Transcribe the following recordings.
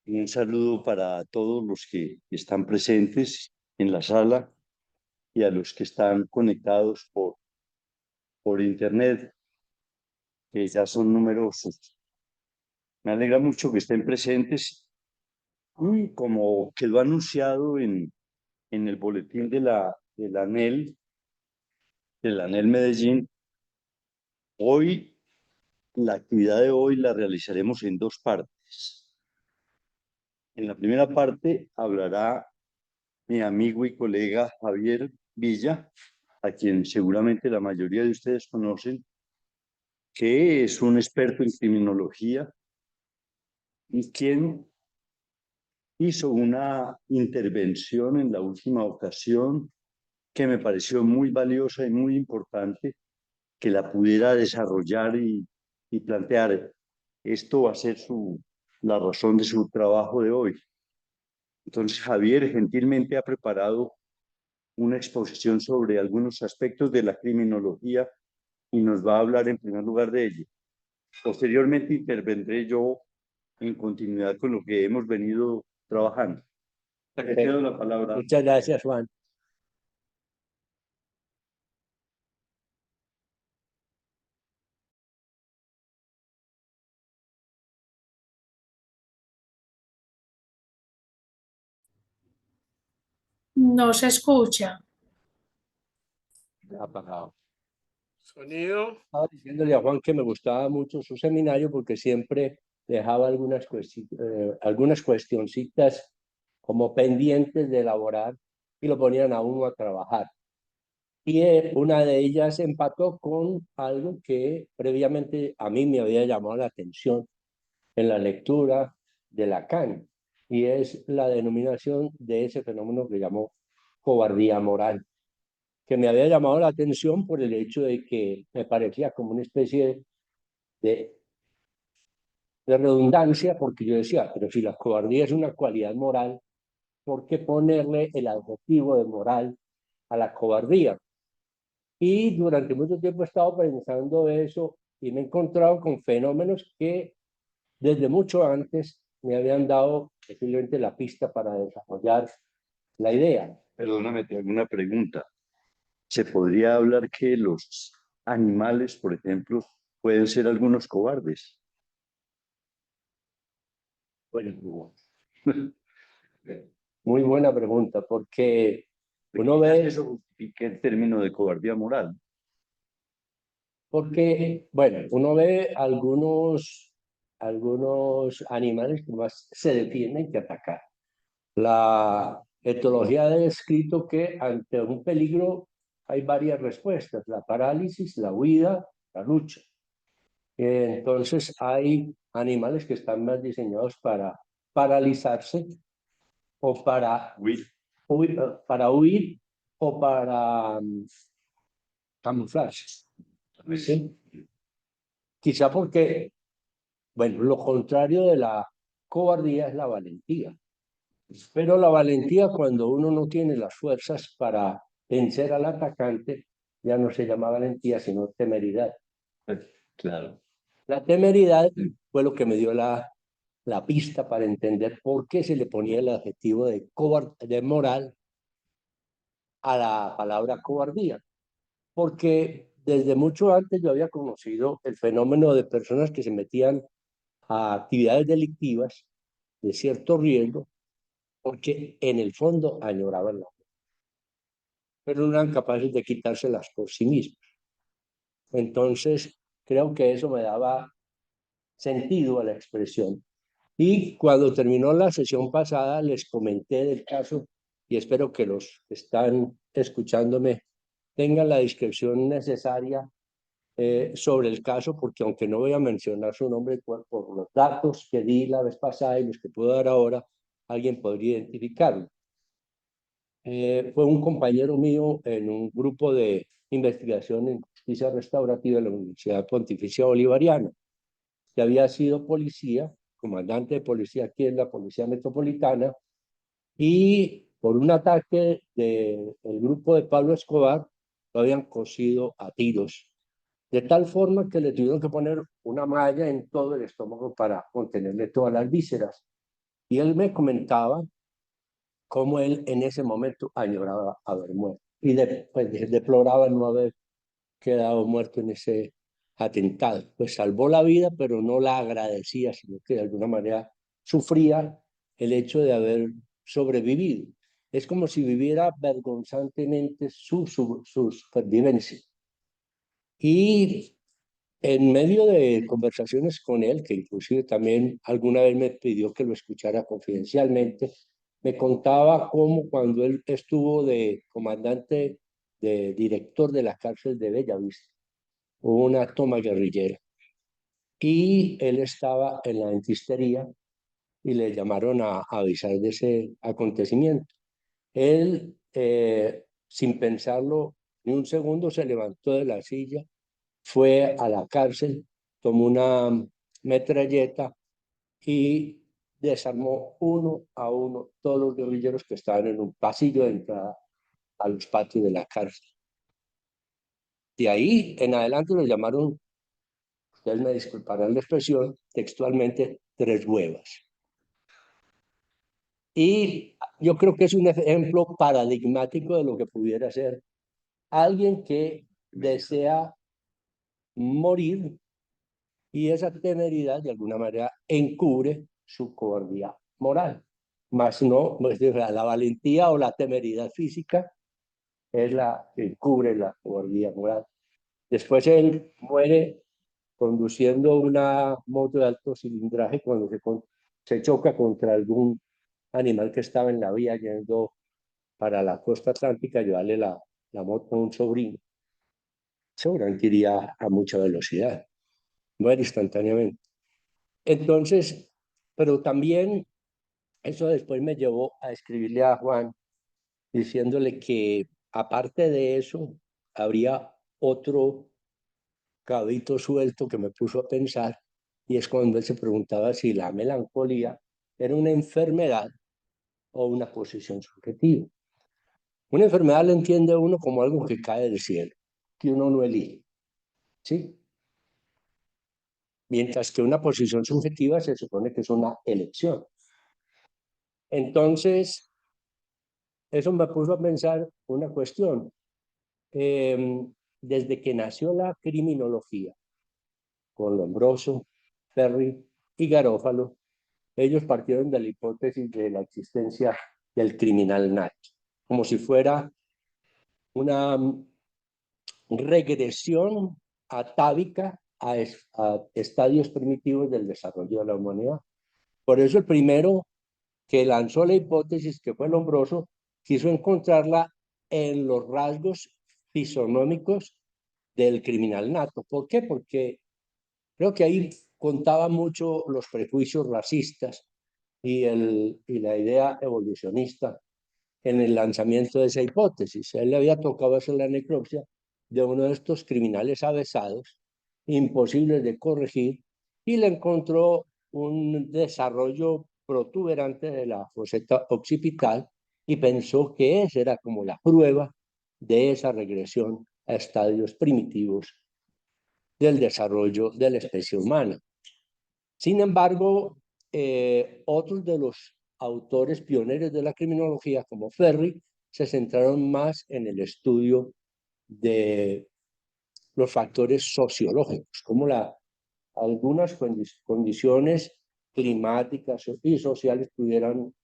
Un saludo para todos los que están presentes en la sala y a los que están conectados por internet, que ya son numerosos. Me alegra mucho que estén presentes y como quedó anunciado en el boletín del ANEL Medellín, hoy, la actividad de hoy la realizaremos en dos partes. En la primera parte hablará mi amigo y colega Javier Villa, a quien seguramente la mayoría de ustedes conocen, que es un experto en criminología y quien hizo una intervención en la última ocasión que me pareció muy valiosa y muy importante que la pudiera desarrollar y plantear. Esto va a ser la razón de su trabajo de hoy. Entonces, Javier gentilmente ha preparado una exposición sobre algunos aspectos de la criminología y nos va a hablar en primer lugar de ello. Posteriormente intervendré yo en continuidad con lo que hemos venido trabajando. Te cedo la palabra. Muchas gracias, Juan. No se escucha. Apagado. Sonido. Estaba diciéndole a Juan que me gustaba mucho su seminario porque siempre dejaba algunas cuestioncitas como pendientes de elaborar y lo ponían a uno a trabajar. Y una de ellas empató con algo que previamente a mí me había llamado la atención en la lectura de Lacan, y es la denominación de ese fenómeno que llamó cobardía moral, que me había llamado la atención por el hecho de que me parecía como una especie de, de redundancia, porque yo decía, pero si la cobardía es una cualidad moral, ¿por qué ponerle el adjetivo de moral a la cobardía? Y durante mucho tiempo he estado pensando eso y me he encontrado con fenómenos que desde mucho antes me habían dado posiblemente la pista para desarrollar la idea. Perdóname, te hago una pregunta. ¿Se podría hablar que los animales, por ejemplo, pueden ser algunos cobardes? Bueno, muy buena pregunta, porque uno Quizás ve, eso justifique el término de cobardía moral. porque, bueno, uno ve algunos animales que más se defienden que atacar. La etología ha descrito que ante un peligro hay varias respuestas: la parálisis, la huida, la lucha. Entonces hay animales que están más diseñados para paralizarse o para huir o para camuflarse. ¿Sí? Quizá porque, bueno, lo contrario de la cobardía es la valentía. Pero la valentía, cuando uno no tiene las fuerzas para vencer al atacante, ya no se llama valentía, sino temeridad. Claro. La temeridad fue lo que me dio la pista para entender por qué se le ponía el adjetivo de moral a la palabra cobardía. Porque desde mucho antes yo había conocido el fenómeno de personas que se metían a actividades delictivas de cierto riesgo porque en el fondo añoraban la vida, pero no eran capaces de quitárselas por sí mismos. Entonces, creo que eso me daba sentido a la expresión. Y cuando terminó la sesión pasada, les comenté del caso y espero que los que están escuchándome tengan la descripción necesaria sobre el caso, porque aunque no voy a mencionar su nombre por los datos que di la vez pasada y los que puedo dar ahora, alguien podría identificarlo. Fue un compañero mío en un grupo de investigación en justicia restaurativa de la Universidad Pontificia Bolivariana, que había sido policía, comandante de policía aquí en la Policía Metropolitana, y por un ataque del grupo de Pablo Escobar lo habían cosido a tiros, de tal forma que le tuvieron que poner una malla en todo el estómago para contenerle todas las vísceras. Y él me comentaba cómo él en ese momento añoraba haber muerto y deploraba no haber quedado muerto en ese atentado. Pues salvó la vida, pero no la agradecía, sino que de alguna manera sufría el hecho de haber sobrevivido. Es como si viviera vergonzantemente su supervivencia. Y en medio de conversaciones con él, que inclusive también alguna vez me pidió que lo escuchara confidencialmente, me contaba cómo cuando él estuvo de comandante, de director de la cárcel de Bellavista, hubo una toma guerrillera y él estaba en la dentistería y le llamaron a avisar de ese acontecimiento. Él, sin pensarlo ni un segundo, se levantó de la silla, fue a la cárcel, tomó una metralleta y desarmó uno a uno todos los guerrilleros que estaban en un pasillo de entrada a los patios de la cárcel. De ahí en adelante lo llamaron, ustedes me disculparán la expresión, textualmente, tres huevas. Y yo creo que es un ejemplo paradigmático de lo que pudiera ser alguien que desea morir y esa temeridad de alguna manera encubre su cobardía moral. Más no, la valentía o la temeridad física es la que encubre la cobardía moral. Después él muere conduciendo una moto de alto cilindraje cuando se choca contra algún animal que estaba en la vía yendo para la costa atlántica, llevarle la moto a un sobrino. Seguramente iría a mucha velocidad, muere instantáneamente. Entonces, pero también eso después me llevó a escribirle a Juan diciéndole que aparte de eso, habría otro cabito suelto que me puso a pensar, y es cuando él se preguntaba si la melancolía era una enfermedad o una posición subjetiva. Una enfermedad la entiende uno como algo que cae del cielo, que uno no elige, ¿sí? Mientras que una posición subjetiva se supone que es una elección. Entonces, eso me puso a pensar una cuestión. Desde que nació la criminología, con Lombroso, Ferri y Garófalo, ellos partieron de la hipótesis de la existencia del criminal nato, como si fuera una regresión atávica a estadios primitivos del desarrollo de la humanidad. Por eso el primero que lanzó la hipótesis, que fue Lombroso, quiso encontrarla en los rasgos fisonómicos del criminal nato. ¿Por qué? Porque creo que ahí contaba mucho los prejuicios racistas y la idea evolucionista en el lanzamiento de esa hipótesis. A él le había tocado hacer la necropsia de uno de estos criminales avesados, imposibles de corregir, y le encontró un desarrollo protuberante de la foseta occipital y pensó que esa era como la prueba de esa regresión a estadios primitivos del desarrollo de la especie humana. Sin embargo, otros de los autores pioneros de la criminología, como Ferri, se centraron más en el estudio de los factores sociológicos, como algunas condiciones climáticas y sociales pudieran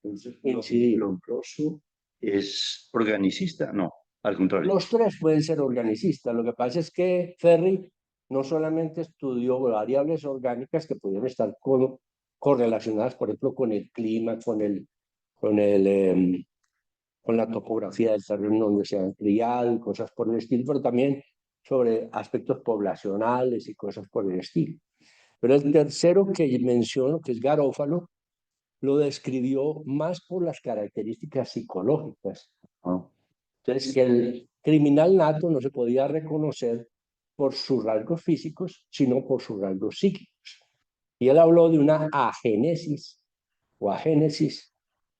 incidir. ¿Lombroso es organicista? No, al contrario. Los tres pueden ser organicistas. Lo que pasa es que Ferri no solamente estudió variables orgánicas que pudieran estar correlacionadas, por ejemplo, con el clima, con la topografía del terreno donde se han criado y cosas por el estilo, pero también sobre aspectos poblacionales y cosas por el estilo. Pero el tercero que menciono, que es Garófalo, lo describió más por las características psicológicas. Entonces, que el criminal nato no se podía reconocer por sus rasgos físicos, sino por sus rasgos psíquicos. Y él habló de una agénesis o agénesis,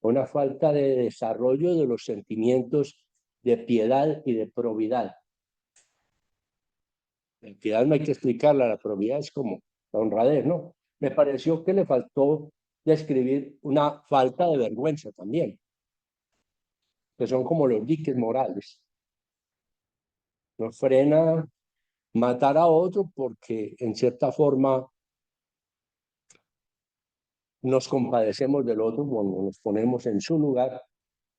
una falta de desarrollo de los sentimientos de piedad y de probidad. La piedad no hay que explicarla, la probidad es como la honradez, ¿no? Me pareció que le faltó describir una falta de vergüenza también, que son como los diques morales. Nos frena matar a otro porque en cierta forma nos compadecemos del otro cuando nos ponemos en su lugar,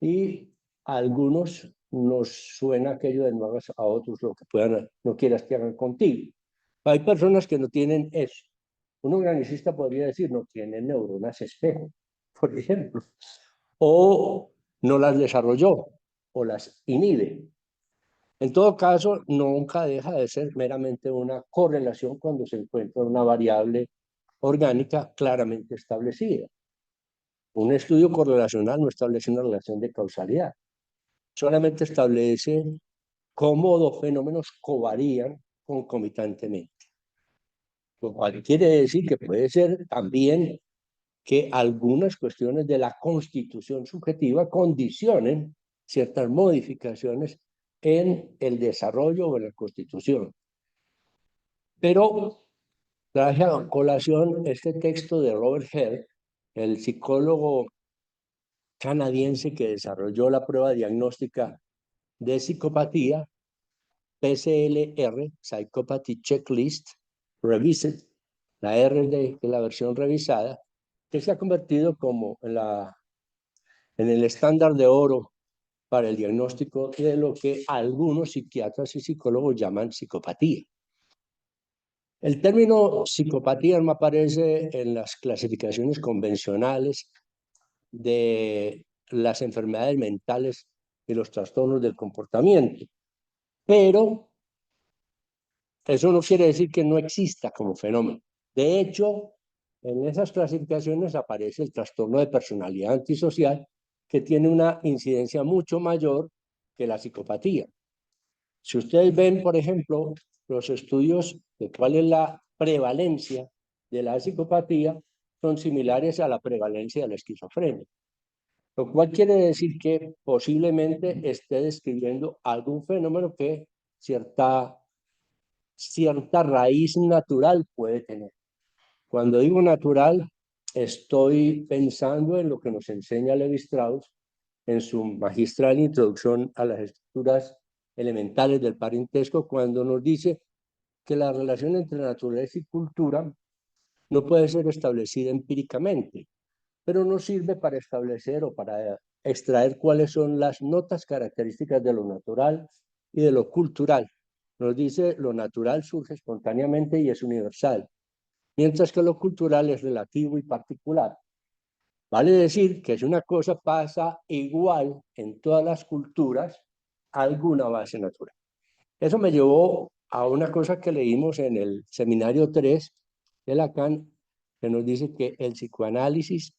y a algunos nos suena aquello de no hagas a otros lo que puedan, no quieras que hagan contigo. Hay personas que no tienen eso. Un organicista podría decir no tienen neuronas espejo, por ejemplo, o no las desarrolló o las inhibe. En todo caso, nunca deja de ser meramente una correlación cuando se encuentra una variable orgánica claramente establecida. Un estudio correlacional no establece una relación de causalidad, solamente establece cómo dos fenómenos covarían concomitantemente. Lo cual quiere decir que puede ser también que algunas cuestiones de la constitución subjetiva condicionen ciertas modificaciones en el desarrollo de la constitución. Pero traje a colación este texto de Robert Held, el psicólogo canadiense que desarrolló la prueba diagnóstica de psicopatía, PCLR, Psychopathy Checklist Revised, la R de la versión revisada, que se ha convertido como en el estándar de oro para el diagnóstico de lo que algunos psiquiatras y psicólogos llaman psicopatía. El término psicopatía no aparece en las clasificaciones convencionales de las enfermedades mentales y los trastornos del comportamiento, pero eso no quiere decir que no exista como fenómeno. De hecho, en esas clasificaciones aparece el trastorno de personalidad antisocial, que tiene una incidencia mucho mayor que la psicopatía. Si ustedes ven, por ejemplo, los estudios de cuál es la prevalencia de la psicopatía, son similares a la prevalencia de la esquizofrenia, lo cual quiere decir que posiblemente esté describiendo algún fenómeno que cierta raíz natural puede tener. Cuando digo natural, estoy pensando en lo que nos enseña Levi Strauss en su magistral introducción a las estructuras elementales del parentesco, cuando nos dice que la relación entre naturaleza y cultura no puede ser establecida empíricamente, pero nos sirve para establecer o para extraer cuáles son las notas características de lo natural y de lo cultural. Nos dice lo natural surge espontáneamente y es universal, mientras que lo cultural es relativo y particular. Vale decir que si una cosa pasa igual en todas las culturas, alguna base natural. Eso me llevó a una cosa que leímos en el seminario 3 de Lacan, que nos dice que el psicoanálisis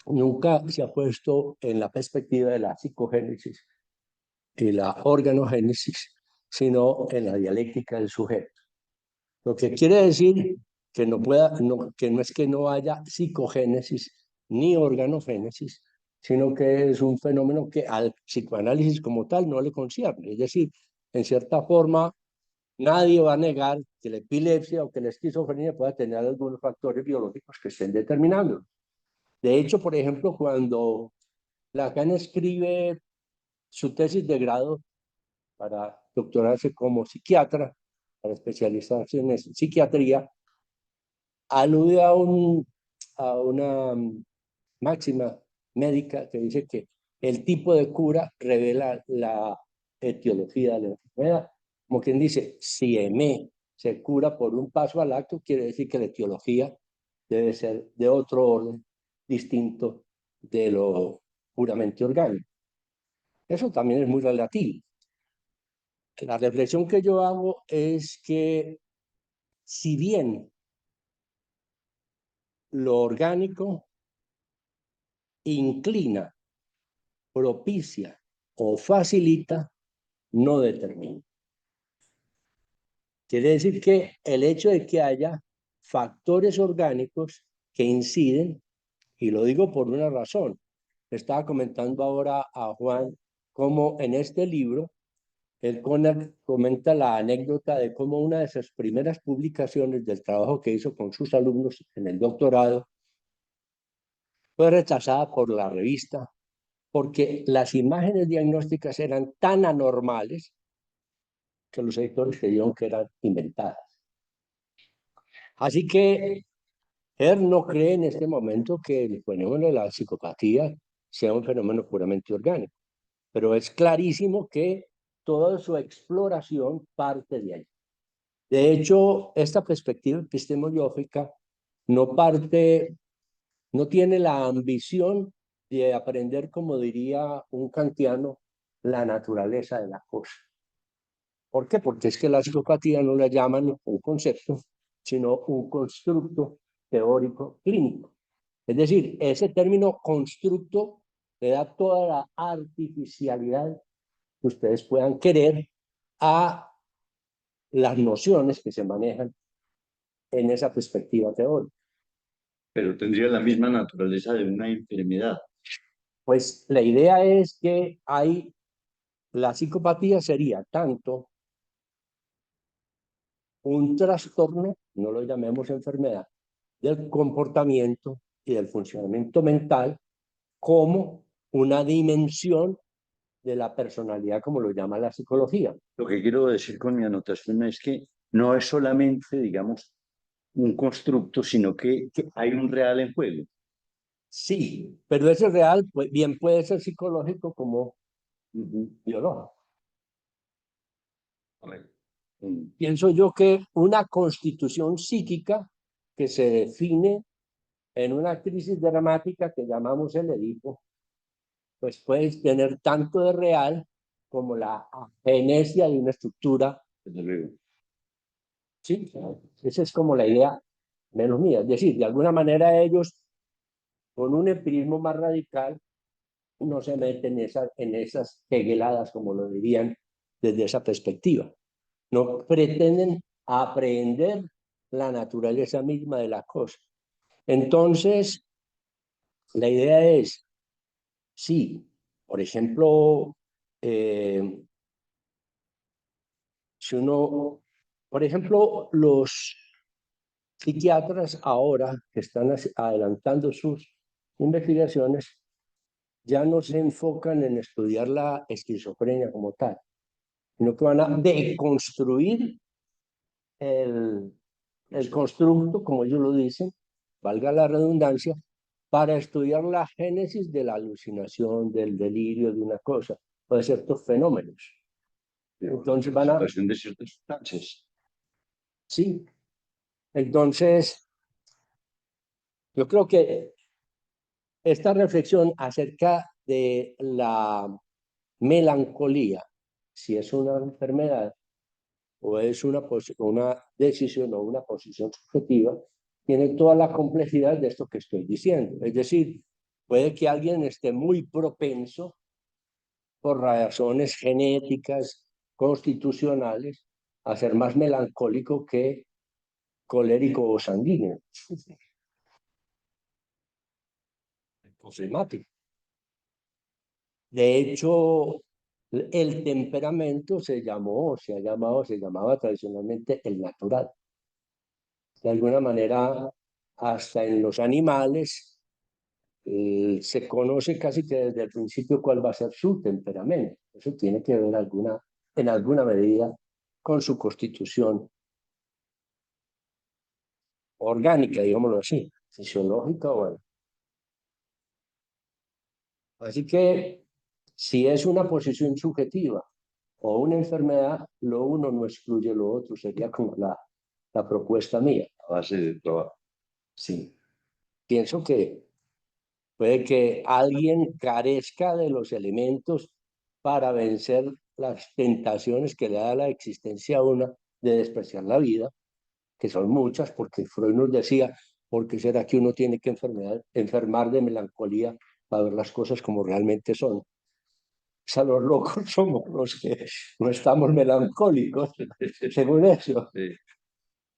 nunca se ha puesto en la perspectiva de la psicogénesis y la organogénesis, sino en la dialéctica del sujeto. Lo que quiere decir que que no es que no haya psicogénesis ni organogénesis, sino que es un fenómeno que al psicoanálisis como tal no le concierne. Es decir, en cierta forma, nadie va a negar que la epilepsia o que la esquizofrenia pueda tener algunos factores biológicos que estén determinando. De hecho, por ejemplo, cuando Lacan escribe su tesis de grado para doctorarse como psiquiatra, para especializarse en psiquiatría, alude a una máxima médica que dice que el tipo de cura revela la etiología de la enfermedad. Como quien dice, si M se cura por un paso al acto, quiere decir que la etiología debe ser de otro orden, distinto de lo puramente orgánico. Eso también es muy relativo. La reflexión que yo hago es que si bien lo orgánico inclina, propicia o facilita, no determina. Quiere decir que el hecho de que haya factores orgánicos que inciden, y lo digo por una razón, estaba comentando ahora a Juan cómo en este libro él comenta la anécdota de cómo una de sus primeras publicaciones del trabajo que hizo con sus alumnos en el doctorado fue rechazada por la revista porque las imágenes diagnósticas eran tan anormales que los editores creyeron que eran inventadas. Así que él no cree en este momento que el fenómeno de la psicopatía sea un fenómeno puramente orgánico, pero es clarísimo que toda su exploración parte de ahí. De hecho, esta perspectiva epistemológica no tiene la ambición de aprender, como diría un kantiano, la naturaleza de la cosa. ¿Por qué? Porque es que la psicopatía no la llaman un concepto, sino un constructo teórico clínico. Es decir, ese término constructo le da toda la artificialidad que ustedes puedan querer a las nociones que se manejan en esa perspectiva teórica. Pero tendría la misma naturaleza de una enfermedad. Pues la idea es que la psicopatía sería tanto un trastorno, no lo llamemos enfermedad, del comportamiento y del funcionamiento mental, como una dimensión de la personalidad, como lo llama la psicología. Lo que quiero decir con mi anotación es que no es solamente, digamos, un constructo, sino que hay un real en juego. Sí, pero ese real bien puede ser psicológico como biológico. Pienso yo que una constitución psíquica que se define en una crisis dramática que llamamos el Edipo, pues puedes tener tanto de real como la agenesia de una estructura. Sí, esa es como la idea menos mía. Es decir, de alguna manera ellos, con un empirismo más radical, no se meten en esas hegeladas, como lo dirían desde esa perspectiva. No pretenden aprender la naturaleza misma de la cosa. Entonces, la idea es, sí, por ejemplo, si uno, por ejemplo, los psiquiatras ahora que están adelantando sus investigaciones ya no se enfocan en estudiar la esquizofrenia como tal, sino que van a deconstruir el constructo, como ellos lo dicen, valga la redundancia, para estudiar la génesis de la alucinación, del delirio, de una cosa, o de ciertos fenómenos. Entonces van a... de ciertas sustancias. Sí. Entonces, yo creo que esta reflexión acerca de la melancolía, si es una enfermedad o es una decisión o una posición subjetiva, tiene toda la complejidad de esto que estoy diciendo. Es decir, puede que alguien esté muy propenso por razones genéticas, constitucionales, a ser más melancólico que colérico o sanguíneo. Problemático. De hecho, el temperamento se llamaba tradicionalmente el natural. De alguna manera, hasta en los animales, se conoce casi que desde el principio cuál va a ser su temperamento. Eso tiene que ver en alguna medida con su constitución orgánica, digámoslo así, fisiológica o bueno. Así que si es una posición subjetiva o una enfermedad, lo uno no excluye lo otro, sería como la propuesta mía. A base de trabajo. Sí. Pienso que puede que alguien carezca de los elementos para vencer las tentaciones que le da la existencia a una de despreciar la vida, que son muchas, porque Freud nos decía, ¿por qué será que uno tiene que enfermar de melancolía para ver las cosas como realmente son? O sea, los locos somos los que no estamos melancólicos, según eso.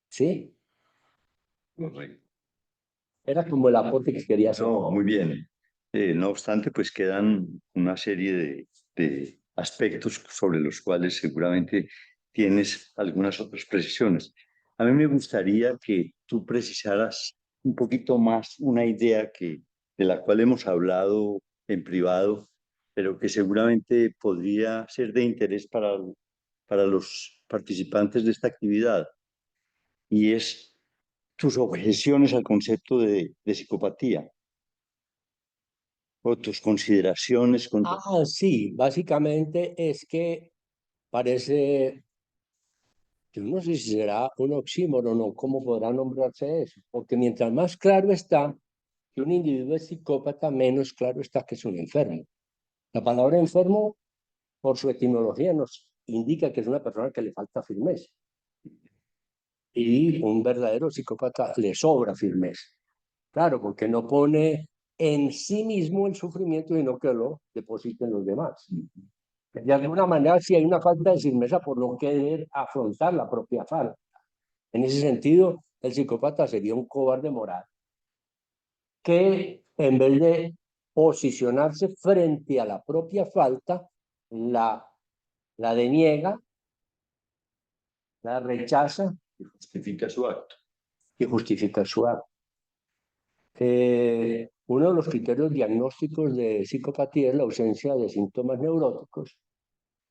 ¿Sí? Correcto. Era como el aporte que quería hacer. No, muy bien. No obstante, pues quedan una serie de aspectos sobre los cuales seguramente tienes algunas otras precisiones. A mí me gustaría que tú precisaras un poquito más una idea que de la cual hemos hablado en privado, pero que seguramente podría ser de interés para los participantes de esta actividad, y es tus objeciones al concepto de psicopatía o tus consideraciones con... Sí, básicamente es que parece, yo no sé si será un oxímoron o cómo podrá nombrarse eso, porque mientras más claro está que un individuo es psicópata, menos claro está que es un enfermo. La palabra enfermo, por su etimología, nos indica que es una persona que le falta firmeza. Y un verdadero psicópata le sobra firmeza. Claro, porque no pone en sí mismo el sufrimiento, sino que lo deposita en los demás. De alguna manera, sí hay una falta de firmeza por no querer afrontar la propia falta. En ese sentido, el psicópata sería un cobarde moral que, en vez de posicionarse frente a la propia falta, la, la deniega, la rechaza Justifica su acto. y justifica su acto. Uno de los criterios diagnósticos de psicopatía es la ausencia de síntomas neuróticos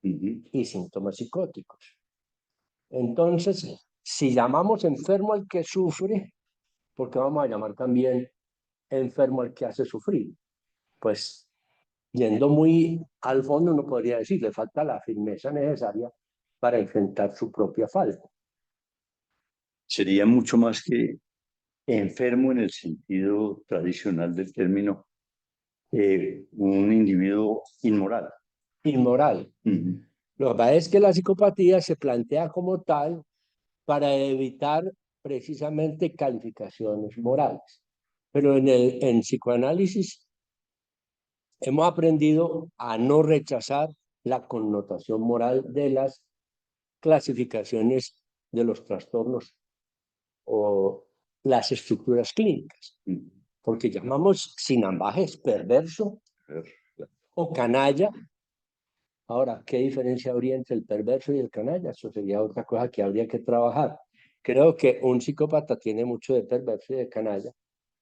y síntomas psicóticos. Entonces, si llamamos enfermo al que sufre, ¿por qué vamos a llamar también enfermo al que hace sufrir? Pues, yendo muy al fondo, uno podría decir, le falta la firmeza necesaria para enfrentar su propia falta. Sería mucho más que enfermo en el sentido tradicional del término, un individuo inmoral. Inmoral. Lo que pasa es que la psicopatía se plantea como tal para evitar precisamente calificaciones morales. Pero en psicoanálisis hemos aprendido a no rechazar la connotación moral de las clasificaciones de los trastornos o las estructuras clínicas, porque llamamos sin ambajes perverso o canalla. Ahora, ¿qué diferencia habría entre el perverso y el canalla? Eso sería otra cosa que habría que trabajar. Creo que un psicópata tiene mucho de perverso y de canalla,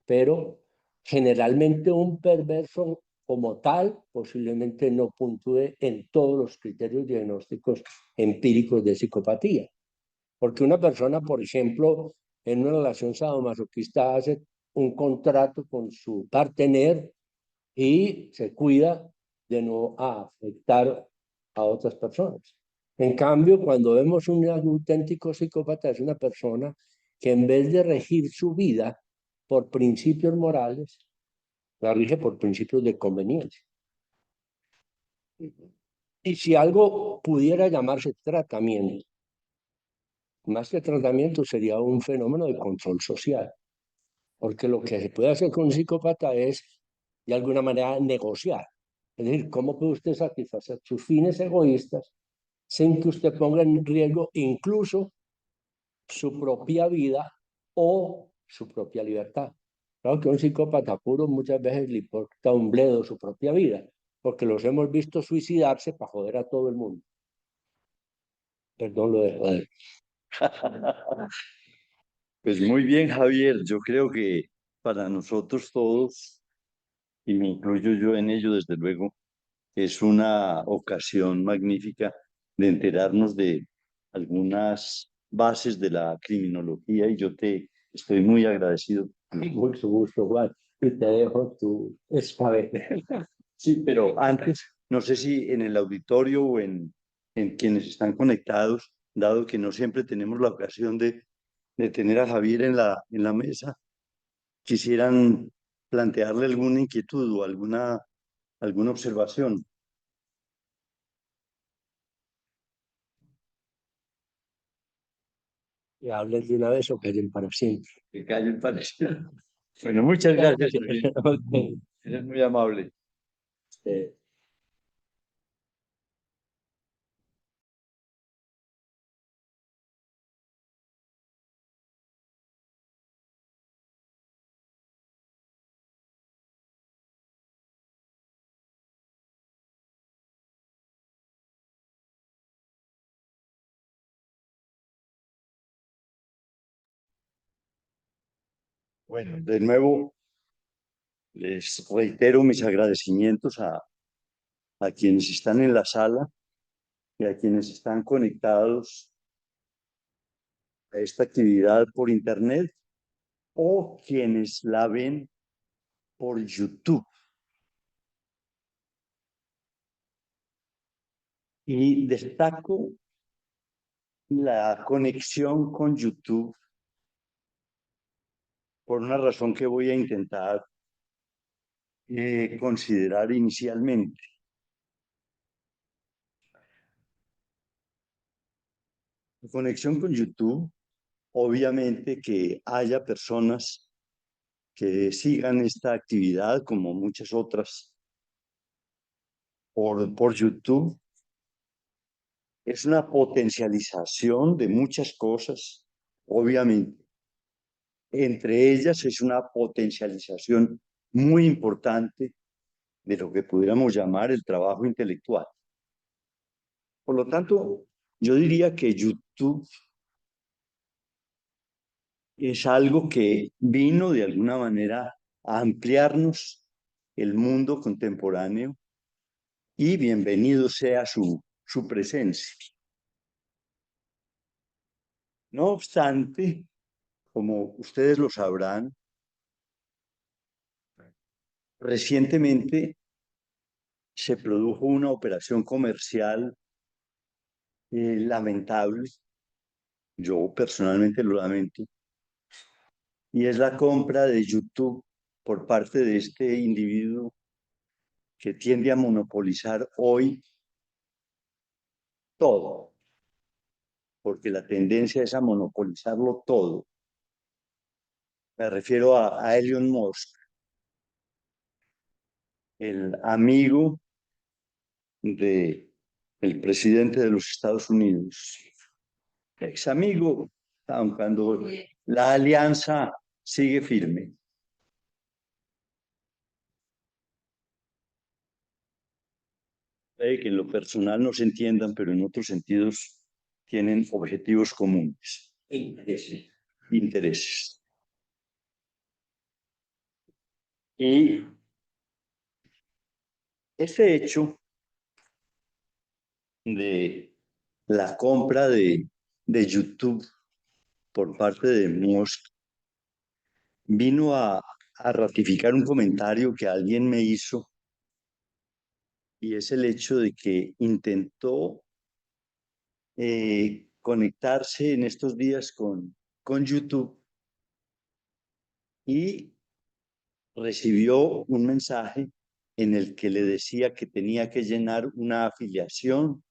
pero generalmente un perverso como tal posiblemente no puntúe en todos los criterios diagnósticos empíricos de psicopatía. Porque una persona, por ejemplo, en una relación sadomasoquista hace un contrato con su partener y se cuida de no afectar a otras personas. En cambio, cuando vemos un auténtico psicópata, es una persona que en vez de regir su vida por principios morales, la rige por principios de conveniencia. Y si algo pudiera llamarse tratamiento, más que tratamiento sería un fenómeno de control social, porque lo que se puede hacer con un psicópata es, de alguna manera, negociar. Es decir, ¿cómo puede usted satisfacer sus fines egoístas sin que usted ponga en riesgo incluso su propia vida o su propia libertad? Claro que a un psicópata puro muchas veces le importa un bledo su propia vida, porque los hemos visto suicidarse para joder a todo el mundo. Perdón lo de joder. Pues muy bien, Javier. Yo creo que para nosotros todos, y me incluyo yo en ello, desde luego, es una ocasión magnífica de enterarnos de algunas bases de la criminología, y yo te estoy muy agradecido. Mucho gusto, Juan. Y te dejo tu escabel. Sí, pero antes, no sé si en el auditorio o en quienes están conectados, dado que no siempre tenemos la ocasión de tener a Javier en la mesa, quisieran plantearle alguna inquietud o alguna observación. Y hablen de una vez o callen para siempre. Que callen para siempre. Bueno, muchas gracias, Javier. Okay. Eres muy amable. Bueno, de nuevo, Les reitero mis agradecimientos a quienes están en la sala y a quienes están conectados a esta actividad por internet o quienes la ven por YouTube. Y destaco la conexión con YouTube por una razón que voy a intentar considerar inicialmente. La conexión con YouTube, obviamente que haya personas que sigan esta actividad como muchas otras por YouTube, es una potencialización de muchas cosas, obviamente. Entre ellas es una potencialización muy importante de lo que pudiéramos llamar el trabajo intelectual. Por lo tanto, yo diría que YouTube es algo que vino de alguna manera a ampliarnos el mundo contemporáneo y bienvenido sea su presencia. No obstante, como ustedes lo sabrán, recientemente se produjo una operación comercial lamentable, yo personalmente lo lamento, y es la compra de YouTube por parte de este individuo que tiende a monopolizar hoy todo, porque la tendencia es a monopolizarlo todo. Me refiero a Elon Musk, el amigo del presidente de los Estados Unidos, ex amigo, aun cuando la alianza sigue firme. Que en lo personal no se entiendan, pero en otros sentidos tienen objetivos comunes. Intereses. Y ese hecho de la compra de YouTube por parte de Musk vino a ratificar un comentario que alguien me hizo, y es el hecho de que intentó conectarse en estos días con YouTube y recibió un mensaje en el que le decía que tenía que llenar una afiliación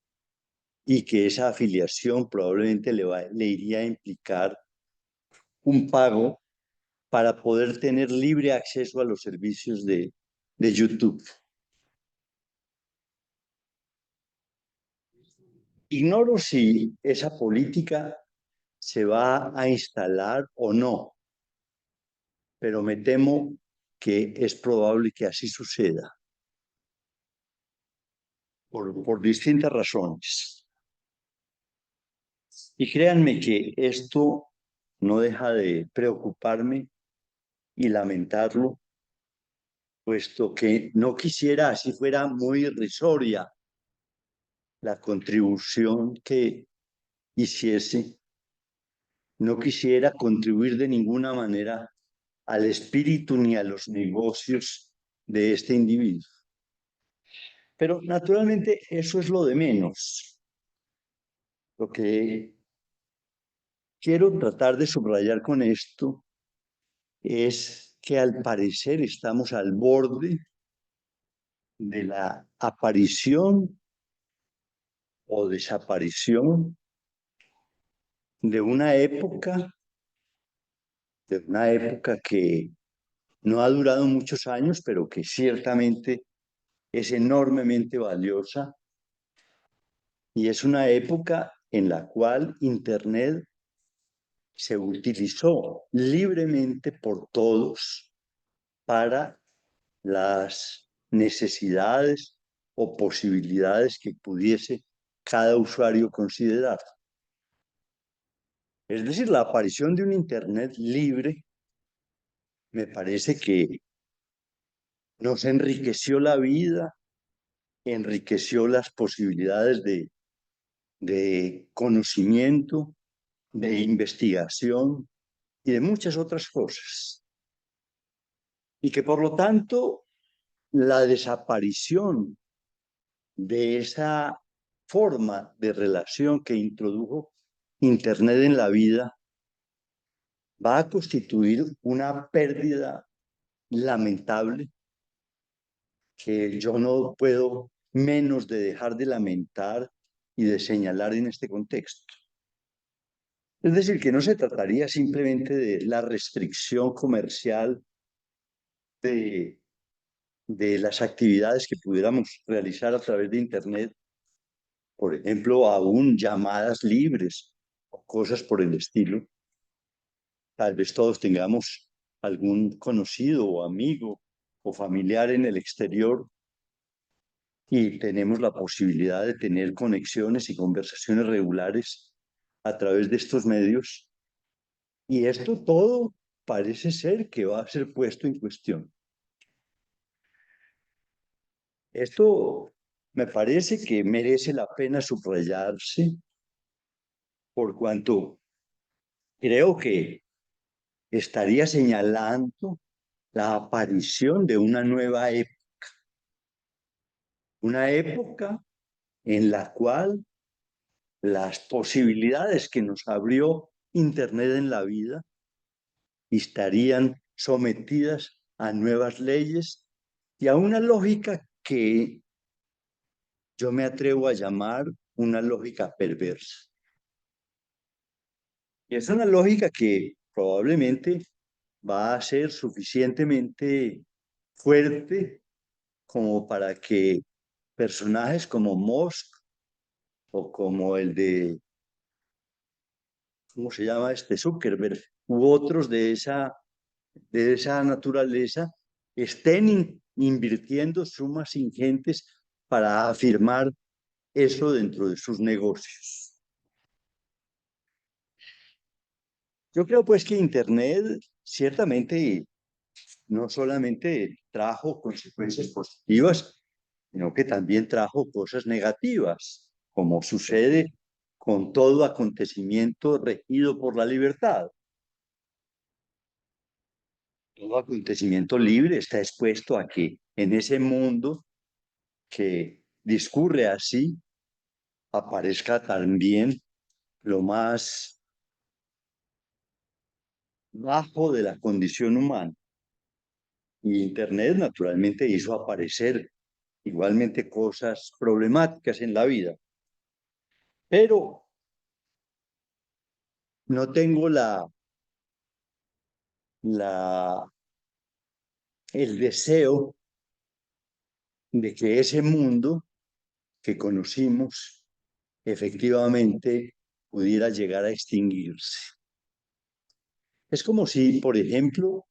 y que esa afiliación probablemente le iría a implicar un pago para poder tener libre acceso a los servicios de YouTube. Ignoro si esa política se va a instalar o no, pero me temo que es probable que así suceda por distintas razones. Y créanme que esto no deja de preocuparme y lamentarlo, puesto que no quisiera, así fuera muy irrisoria, la contribución que hiciese, no quisiera contribuir de ninguna manera al espíritu ni a los negocios de este individuo. Pero naturalmente eso es lo de menos. Lo que quiero tratar de subrayar con esto es que al parecer estamos al borde de la aparición o desaparición de una época que no ha durado muchos años, pero que ciertamente es enormemente valiosa, y es una época en la cual Internet se utilizó libremente por todos para las necesidades o posibilidades que pudiese cada usuario considerar. Es decir, la aparición de un Internet libre me parece que nos enriqueció la vida, enriqueció las posibilidades de conocimiento, de investigación y de muchas otras cosas. Y que por lo tanto la desaparición de esa forma de relación que introdujo Internet en la vida va a constituir una pérdida lamentable que yo no puedo menos de dejar de lamentar y de señalar en este contexto. Es decir, que no se trataría simplemente de la restricción comercial de las actividades que pudiéramos realizar a través de Internet, por ejemplo, aún llamadas libres o cosas por el estilo. Tal vez todos tengamos algún conocido o amigo o familiar en el exterior y tenemos la posibilidad de tener conexiones y conversaciones regulares a través de estos medios. Y esto todo parece ser que va a ser puesto en cuestión. Esto me parece que merece la pena subrayarse por cuanto creo que estaría señalando la aparición de una nueva época. Una época en la cual las posibilidades que nos abrió Internet en la vida estarían sometidas a nuevas leyes y a una lógica que yo me atrevo a llamar una lógica perversa. Y es una lógica que probablemente va a ser suficientemente fuerte como para que personajes como Musk o como el de, ¿cómo se llama este? Zuckerberg, u otros de esa naturaleza, estén invirtiendo sumas ingentes para afirmar eso dentro de sus negocios. Yo creo pues que Internet ciertamente no solamente trajo consecuencias positivas, sino que también trajo cosas negativas, como sucede con todo acontecimiento regido por la libertad. Todo acontecimiento libre está expuesto a que en ese mundo que discurre así aparezca también lo más bajo de la condición humana. Y Internet naturalmente hizo aparecer igualmente cosas problemáticas en la vida. Pero no tengo el deseo de que ese mundo que conocimos efectivamente pudiera llegar a extinguirse. Es como si, por ejemplo,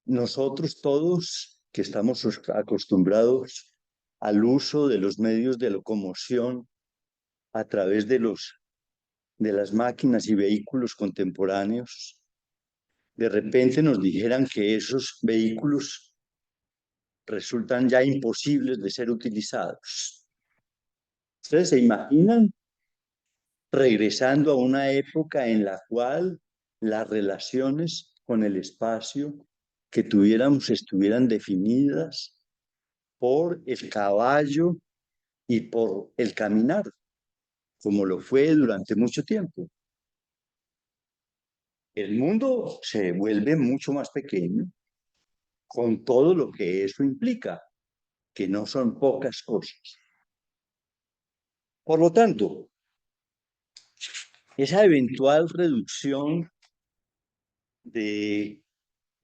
nosotros todos que estamos acostumbrados al uso de los medios de locomoción a través de las máquinas y vehículos contemporáneos, de repente nos dijeran que esos vehículos resultan ya imposibles de ser utilizados. ¿Ustedes se imaginan regresando a una época en la cual las relaciones con el espacio que tuviéramos estuvieran definidas por el caballo y por el caminar, como lo fue durante mucho tiempo? El mundo se vuelve mucho más pequeño con todo lo que eso implica, que no son pocas cosas. Por lo tanto, esa eventual reducción de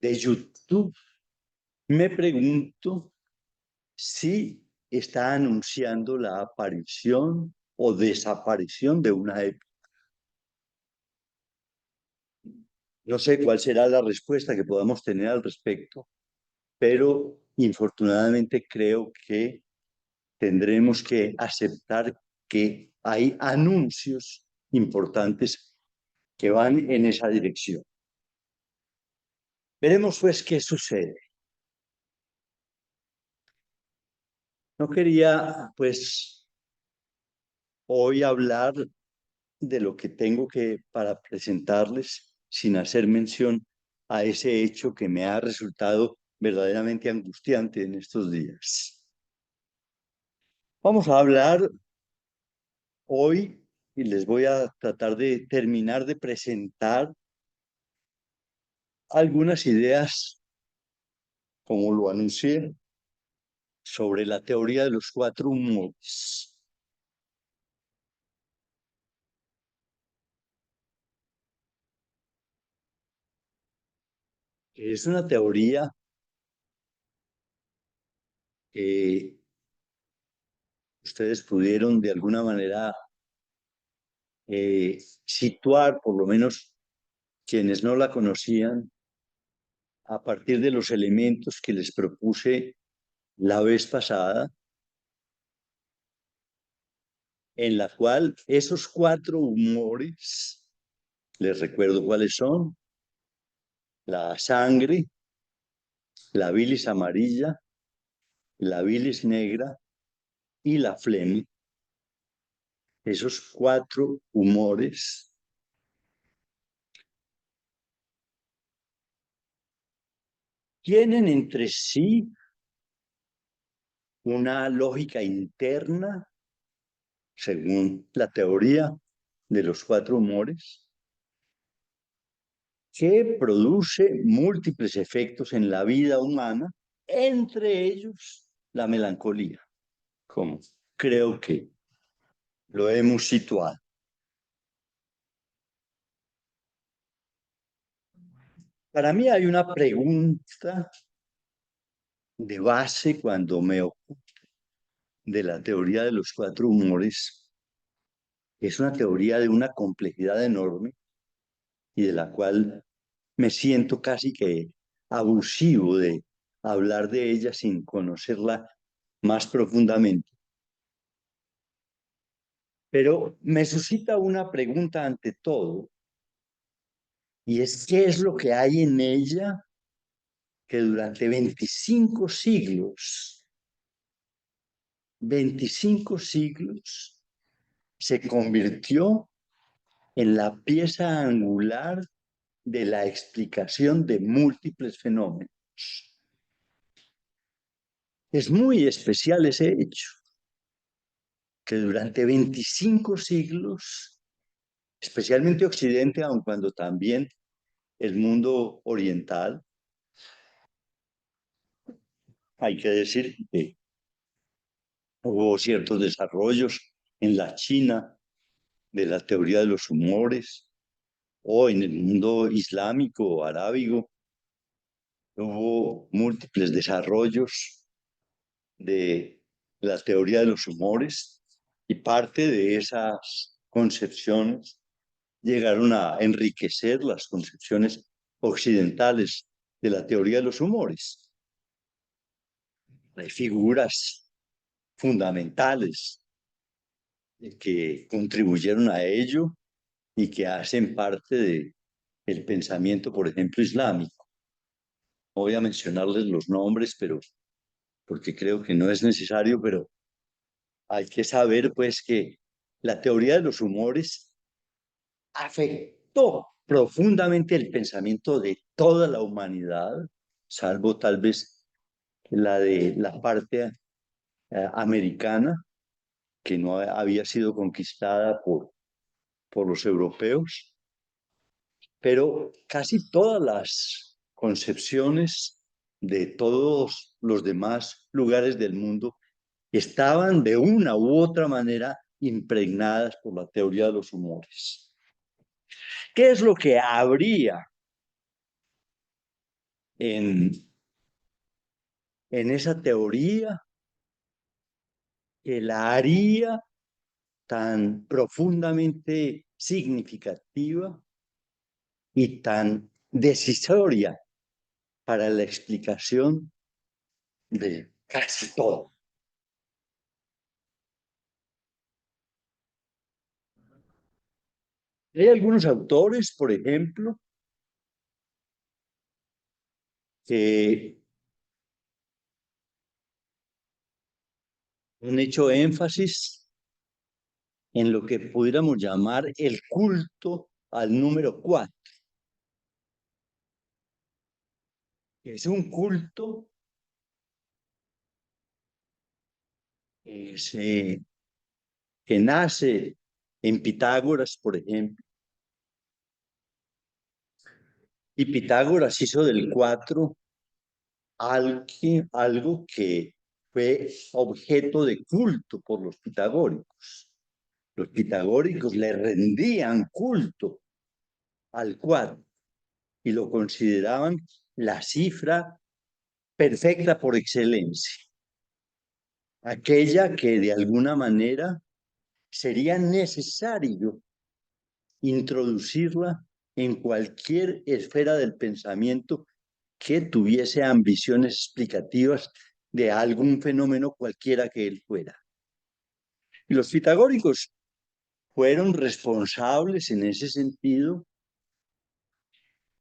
YouTube, me pregunto si está anunciando la aparición o desaparición de una época. No sé cuál será la respuesta que podamos tener al respecto, pero infortunadamente creo que tendremos que aceptar que hay anuncios importantes que van en esa dirección. Veremos pues qué sucede. No quería, pues, hoy hablar de lo que tengo que para presentarles sin hacer mención a ese hecho que me ha resultado verdaderamente angustiante en estos días. Vamos a hablar hoy y les voy a tratar de terminar de presentar algunas ideas, como lo anuncié, sobre la teoría de los cuatro humores. Es una teoría que ustedes pudieron de alguna manera situar, por lo menos quienes no la conocían, a partir de los elementos que les propuse la vez pasada, en la cual esos cuatro humores, les recuerdo cuáles son: la sangre, la bilis amarilla, la bilis negra y la flema. Esos cuatro humores tienen entre sí una lógica interna, según la teoría de los cuatro humores, que produce múltiples efectos en la vida humana, entre ellos la melancolía, como creo que lo hemos situado. Para mí hay una pregunta de base cuando me ocupo de la teoría de los cuatro humores. Es una teoría de una complejidad enorme y de la cual me siento casi que abusivo de hablar de ella sin conocerla más profundamente. Pero me suscita una pregunta ante todo, y es: ¿qué es lo que hay en ella que durante 25 siglos, se convirtió en la pieza angular de la explicación de múltiples fenómenos? Es muy especial ese hecho, que durante 25 siglos, especialmente Occidente, aun cuando también el mundo oriental, hay que decir que hubo ciertos desarrollos en la China de la teoría de los humores, o en el mundo islámico o arábigo, hubo múltiples desarrollos de la teoría de los humores, y parte de esas concepciones llegaron a enriquecer las concepciones occidentales de la teoría de los humores. Hay figuras fundamentales que contribuyeron a ello y que hacen parte del pensamiento, por ejemplo, islámico. No voy a mencionarles los nombres, pero porque creo que no es necesario, pero hay que saber, pues, que la teoría de los humores afectó profundamente el pensamiento de toda la humanidad, salvo tal vez la de la parte americana, que no había sido conquistada por los europeos, pero casi todas las concepciones de todos los demás lugares del mundo estaban de una u otra manera impregnadas por la teoría de los humores. ¿Qué es lo que habría en esa teoría que la haría tan profundamente significativa y tan decisoria para la explicación de casi todo? Hay algunos autores, por ejemplo, que han hecho énfasis en lo que pudiéramos llamar el culto al número 4. Es un culto que nace en Pitágoras, por ejemplo. Y Pitágoras hizo del 4 algo que fue objeto de culto por los pitagóricos. Los pitagóricos le rendían culto al 4 y lo consideraban la cifra perfecta por excelencia, aquella que de alguna manera sería necesario introducirla en cualquier esfera del pensamiento que tuviese ambiciones explicativas de algún fenómeno cualquiera que él fuera. Y los pitagóricos fueron responsables en ese sentido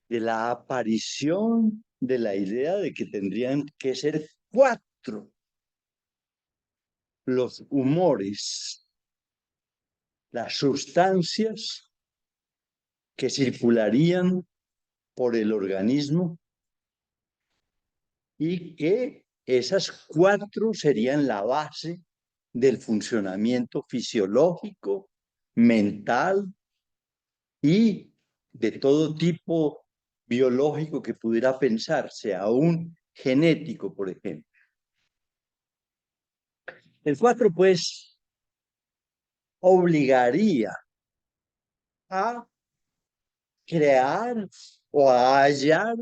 de la aparición de la idea de que tendrían que ser 4 los humores, las sustancias que circularían por el organismo y que esas 4 serían la base del funcionamiento fisiológico, mental y de todo tipo biológico que pudiera pensarse, aún genético, por ejemplo. El 4, pues, obligaría a crear o a hallar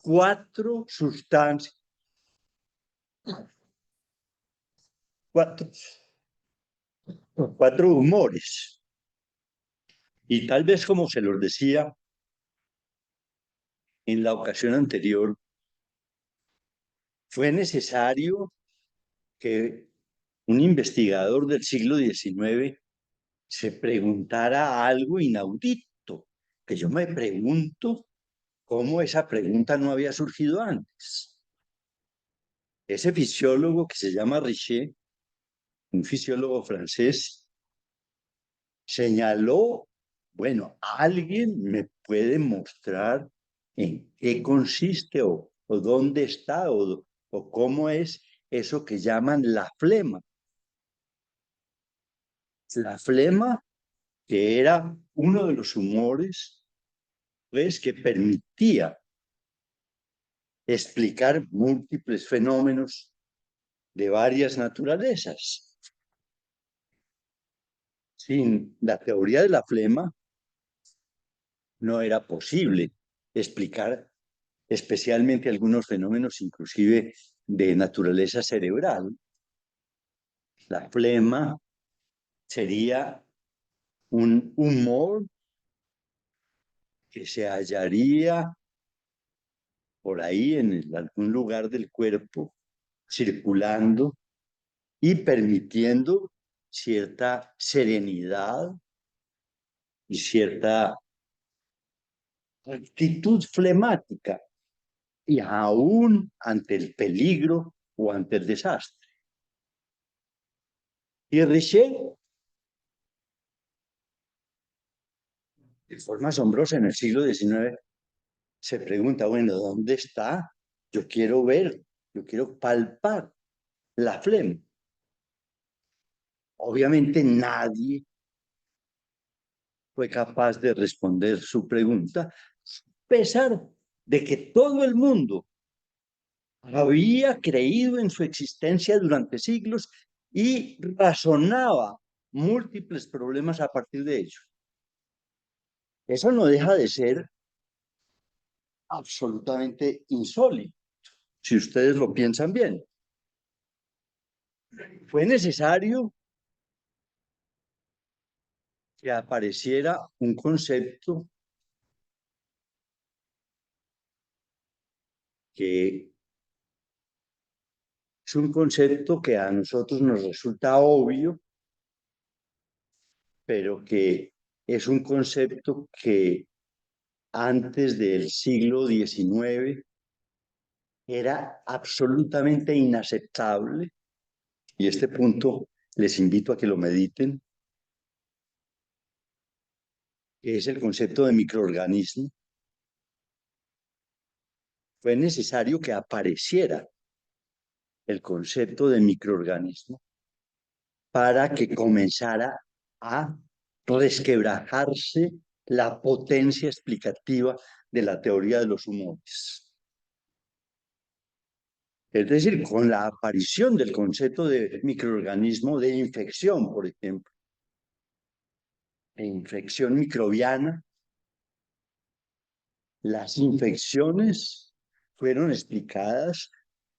4 sustancias, 4 humores. Y tal vez, como se los decía en la ocasión anterior, fue necesario que un investigador del siglo XIX se preguntara algo inaudito, que yo me pregunto cómo esa pregunta no había surgido antes. Ese fisiólogo que se llama Richer, un fisiólogo francés, señaló, bueno, ¿alguien me puede mostrar en qué consiste o dónde está o cómo es eso que llaman la flema? La flema, que era uno de los humores, pues, que permitía explicar múltiples fenómenos de varias naturalezas. Sin la teoría de la flema, no era posible explicar especialmente algunos fenómenos, inclusive de naturaleza cerebral. La flema sería un humor que se hallaría por ahí en algún lugar del cuerpo, circulando y permitiendo cierta serenidad y cierta actitud flemática, y aún ante el peligro o ante el desastre. Y Richer, de forma asombrosa en el siglo XIX, se pregunta, bueno, ¿dónde está? Yo quiero ver, yo quiero palpar la flema. Obviamente nadie fue capaz de responder su pregunta, a pesar de que todo el mundo había creído en su existencia durante siglos y razonaba múltiples problemas a partir de ello. Eso no deja de ser absolutamente insólito, si ustedes lo piensan bien. Fue necesario que apareciera un concepto que es un concepto que a nosotros nos resulta obvio, pero que es un concepto que antes del siglo XIX era absolutamente inaceptable y este punto les invito a que lo mediten, que es el concepto de microorganismo. Fue necesario que apareciera el concepto de microorganismo para que comenzara a resquebrajarse la potencia explicativa de la teoría de los humores. Es decir, con la aparición del concepto de microorganismo de infección, por ejemplo, de infección microbiana, las infecciones fueron explicadas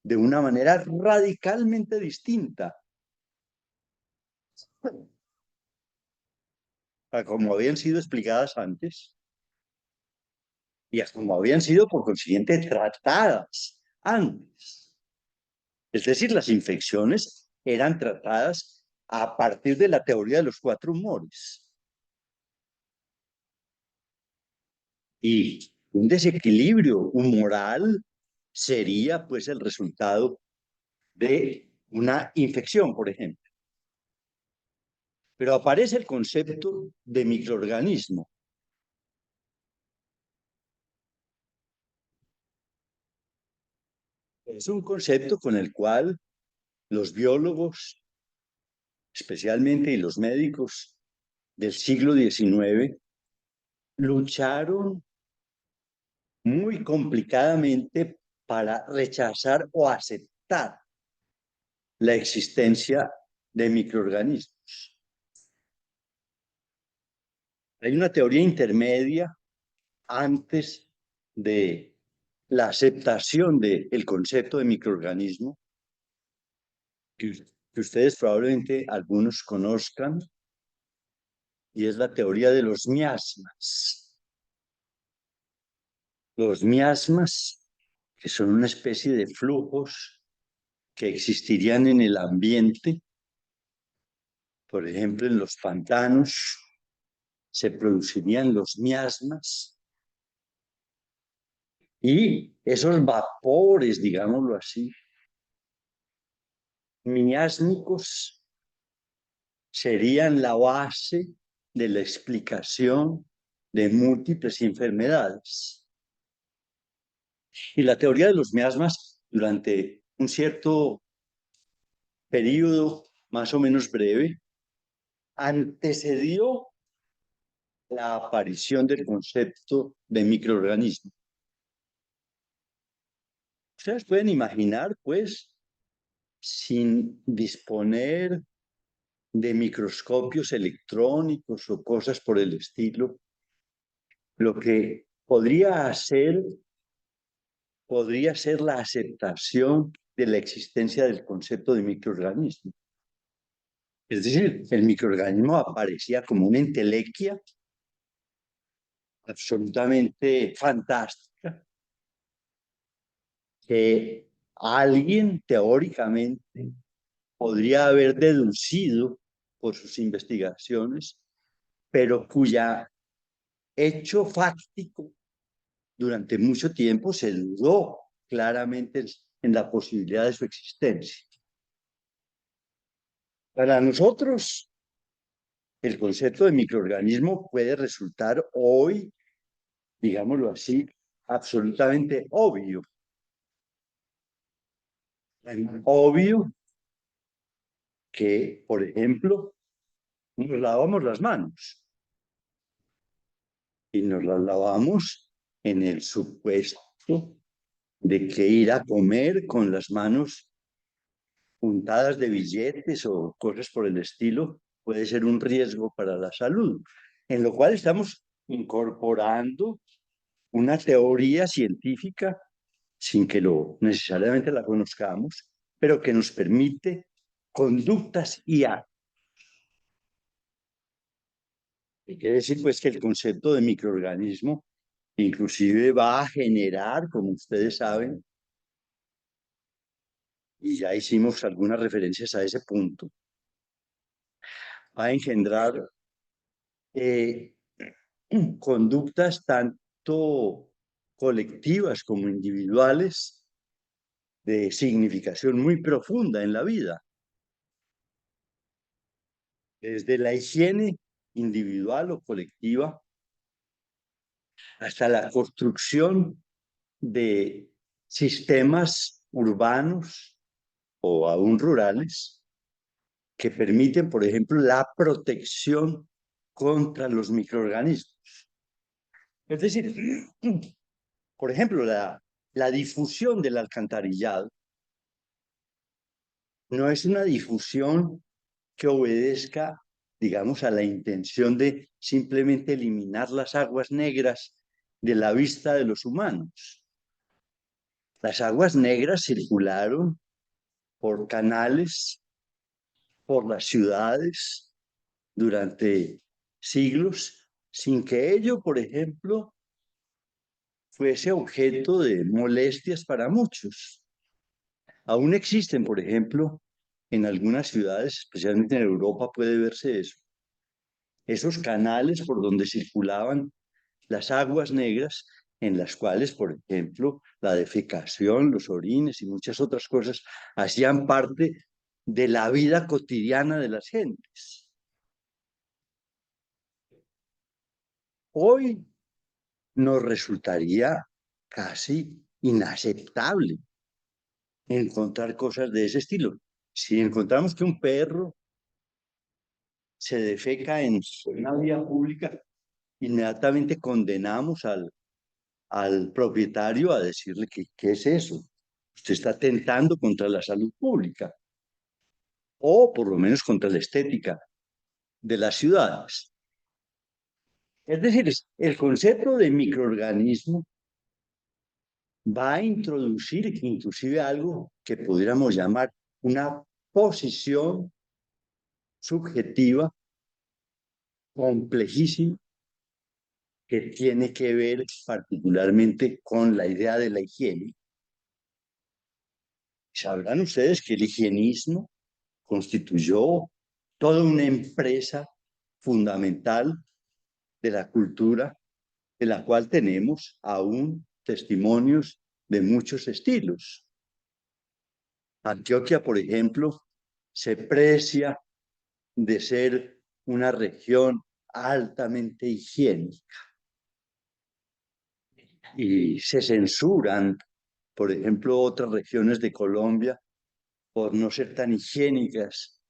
de una manera radicalmente distinta a como habían sido explicadas antes y a como habían sido, por consiguiente, tratadas antes. Es decir, las infecciones eran tratadas a partir de la teoría de los 4 humores. Y un desequilibrio humoral sería, pues, el resultado de una infección, por ejemplo. Pero aparece el concepto de microorganismo. Es un concepto con el cual los biólogos, especialmente y los médicos del siglo XIX, lucharon muy complicadamente para rechazar o aceptar la existencia de microorganismos. Hay una teoría intermedia antes de la aceptación del concepto de microorganismo, que ustedes probablemente algunos conozcan, y es la teoría de los miasmas. Los miasmas, que son una especie de flujos que existirían en el ambiente, por ejemplo, en los pantanos, se producirían los miasmas y esos vapores, digámoslo así, miásmicos, serían la base de la explicación de múltiples enfermedades. Y la teoría de los miasmas, durante un cierto periodo más o menos breve, antecedió la aparición del concepto de microorganismo. Ustedes pueden imaginar, pues, sin disponer de microscopios electrónicos o cosas por el estilo, lo que podría ser la aceptación de la existencia del concepto de microorganismo. Es decir, el microorganismo aparecía como una entelequia absolutamente fantástica que alguien teóricamente podría haber deducido por sus investigaciones, pero cuya hecho fáctico durante mucho tiempo se dudó claramente en la posibilidad de su existencia. Para nosotros, el concepto de microorganismo puede resultar hoy, digámoslo así, absolutamente obvio. Obvio que, por ejemplo, nos lavamos las manos y nos las lavamos en el supuesto de que ir a comer con las manos untadas de billetes o cosas por el estilo puede ser un riesgo para la salud, en lo cual estamos incorporando una teoría científica sin que necesariamente la conozcamos, pero que nos permite conductas y actos. Quiere decir, pues, que el concepto de microorganismo inclusive va a generar, como ustedes saben, y ya hicimos algunas referencias a ese punto, va a engendrar conductas tanto colectivas como individuales de significación muy profunda en la vida. desde la higiene individual o colectiva hasta la construcción de sistemas urbanos o aún rurales que permiten, por ejemplo, la protección contra los microorganismos. Es decir, por ejemplo, la difusión del alcantarillado no es una difusión que obedezca, digamos, a la intención de simplemente eliminar las aguas negras de la vista de los humanos. Las aguas negras circularon por canales, por las ciudades durante siglos, sin que ello, por ejemplo, fuese objeto de molestias para muchos. Aún existen, por ejemplo, en algunas ciudades, especialmente en Europa, puede verse eso. Esos canales por donde circulaban las aguas negras, en las cuales, por ejemplo, la defecación, los orines y muchas otras cosas hacían parte de la vida cotidiana de las gentes. Hoy nos resultaría casi inaceptable encontrar cosas de ese estilo. Si encontramos que un perro se defeca en una vía pública, inmediatamente condenamos al propietario a decirle que qué es eso. Usted está atentando contra la salud pública o por lo menos contra la estética de las ciudades. Es decir, el concepto de microorganismo va a introducir inclusive algo que pudiéramos llamar una posición subjetiva complejísima que tiene que ver particularmente con la idea de la higiene. Sabrán ustedes que el higienismo constituyó toda una empresa fundamental de la cultura, de la cual tenemos aún testimonios de muchos estilos. Antioquia, por ejemplo, se precia de ser una región altamente higiénica y se censuran, por ejemplo, otras regiones de Colombia por no ser tan higiénicas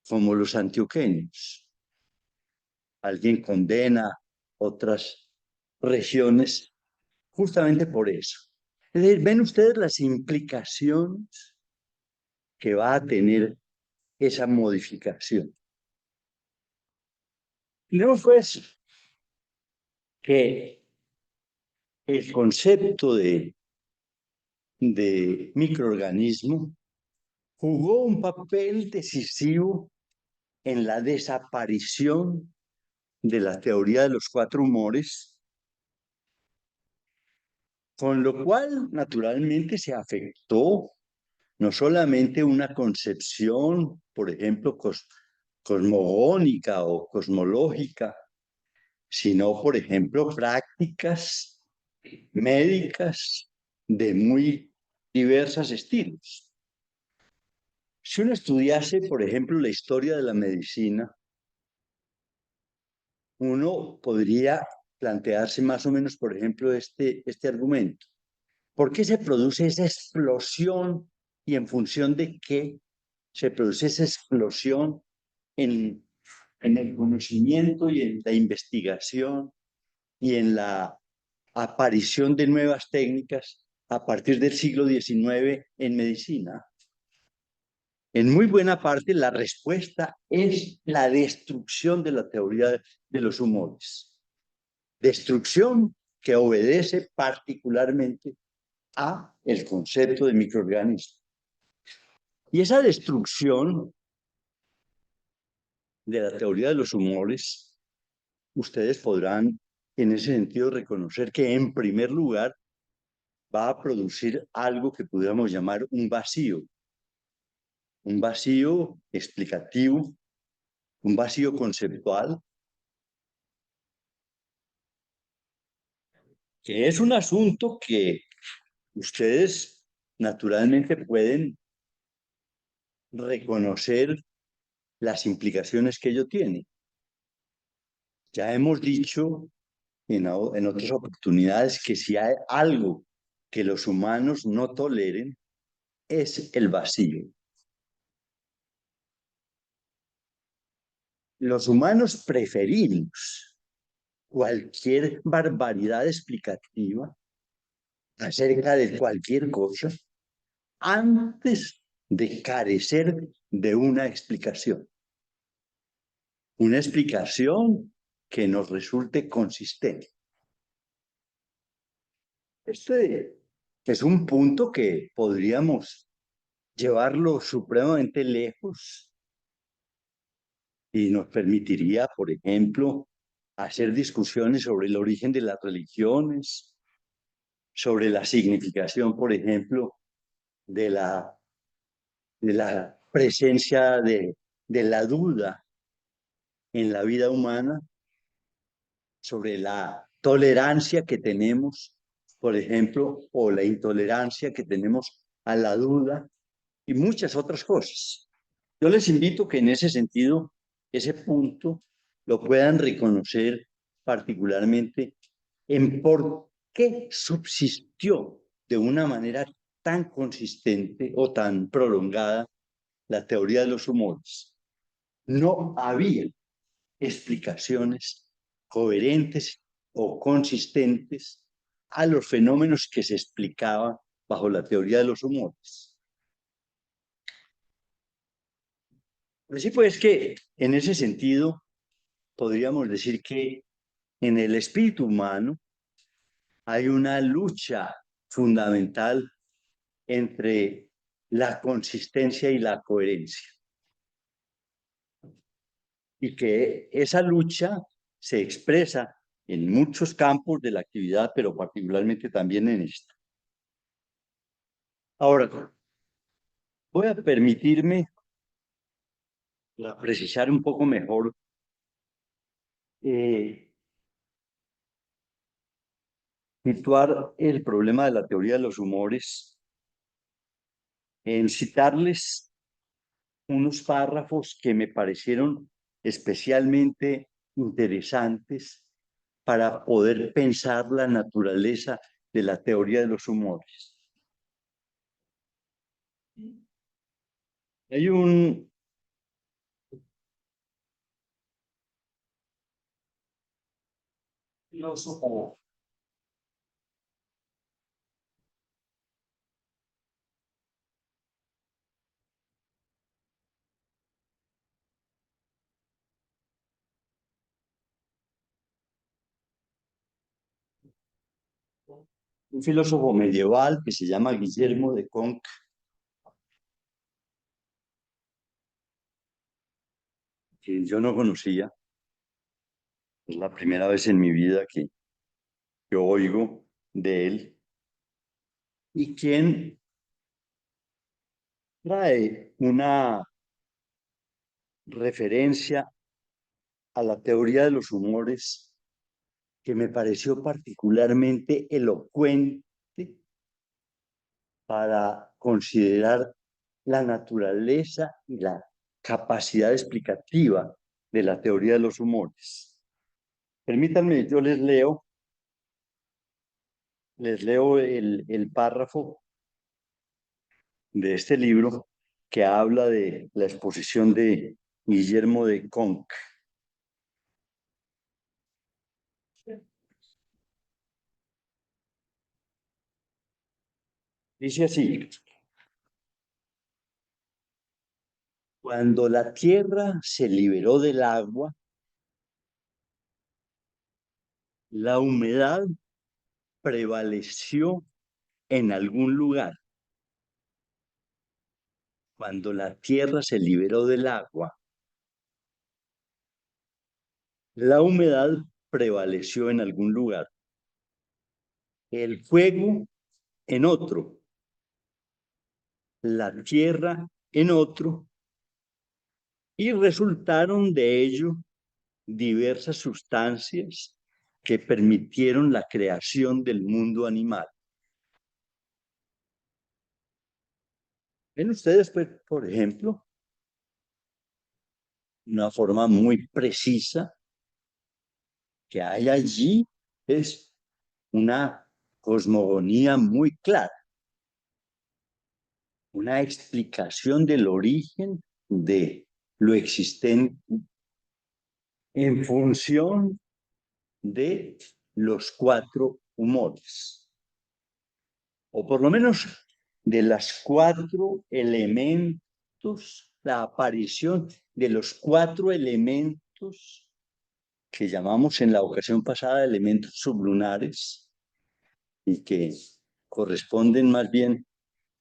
como los antioqueños. Alguien condena otras regiones justamente por eso. Es decir, ven ustedes las implicaciones que va a tener esa modificación. Tenemos pues que el concepto de microorganismo jugó un papel decisivo en la desaparición de la teoría de los cuatro humores, con lo cual naturalmente se afectó no solamente una concepción, por ejemplo, cosmogónica o cosmológica, sino, por ejemplo, prácticas médicas de muy diversos estilos. Si uno estudiase, por ejemplo, la historia de la medicina, uno podría plantearse más o menos, por ejemplo, este argumento. ¿Por qué se produce esa explosión y en función de qué se produce esa explosión en el conocimiento y en la investigación y en la aparición de nuevas técnicas a partir del siglo XIX en medicina? En muy buena parte la respuesta es la destrucción de la teoría de los humores. Destrucción que obedece particularmente a el concepto de microorganismo. Y esa destrucción de la teoría de los humores, ustedes podrán en ese sentido reconocer que en primer lugar va a producir algo que pudiéramos llamar un vacío explicativo, un vacío conceptual, que es un asunto que ustedes naturalmente pueden reconocer las implicaciones que ello tiene. Ya hemos dicho en otras oportunidades que si hay algo que los humanos no toleren, es el vacío. Los humanos preferimos cualquier barbaridad explicativa acerca de cualquier cosa antes de carecer de una explicación. Una explicación que nos resulte consistente. Este es un punto que podríamos llevarlo supremamente lejos y nos permitiría, por ejemplo, hacer discusiones sobre el origen de las religiones, sobre la significación, por ejemplo, de la presencia de la duda en la vida humana, sobre la tolerancia que tenemos, por ejemplo, o la intolerancia que tenemos a la duda y muchas otras cosas. Yo les invito que en ese sentido, ese punto lo puedan reconocer particularmente en por qué subsistió de una manera tan consistente o tan prolongada la teoría de los humores. No había explicaciones coherentes o consistentes a los fenómenos que se explicaban bajo la teoría de los humores. Así pues que en ese sentido podríamos decir que en el espíritu humano hay una lucha fundamental entre la consistencia y la coherencia. Y que esa lucha se expresa en muchos campos de la actividad, pero particularmente también en esta. Ahora, voy a permitirme precisar un poco mejor situar el problema de la teoría de los humores en citarles unos párrafos que me parecieron especialmente interesantes para poder pensar la naturaleza de la teoría de los humores. Hay un filósofo medieval que se llama Guillermo de Conques, que yo no conocía. Es la primera vez en mi vida que oigo de él, y quien trae una referencia a la teoría de los humores que me pareció particularmente elocuente para considerar la naturaleza y la capacidad explicativa de la teoría de los humores. Permítanme, yo les leo el párrafo de este libro que habla de la exposición de Guillermo de Conques. Dice así: cuando la tierra se liberó del agua, la humedad prevaleció en algún lugar. Cuando la tierra se liberó del agua, la humedad prevaleció en algún lugar. El fuego en otro, la tierra en otro, y resultaron de ello diversas sustancias que permitieron la creación del mundo animal. Ven ustedes, pues, por ejemplo, una forma muy precisa, que hay allí es una cosmogonía muy clara, una explicación del origen de lo existente en función de los cuatro humores, o por lo menos de las cuatro elementos, la aparición de los cuatro elementos que llamamos en la ocasión pasada elementos sublunares y que corresponden más bien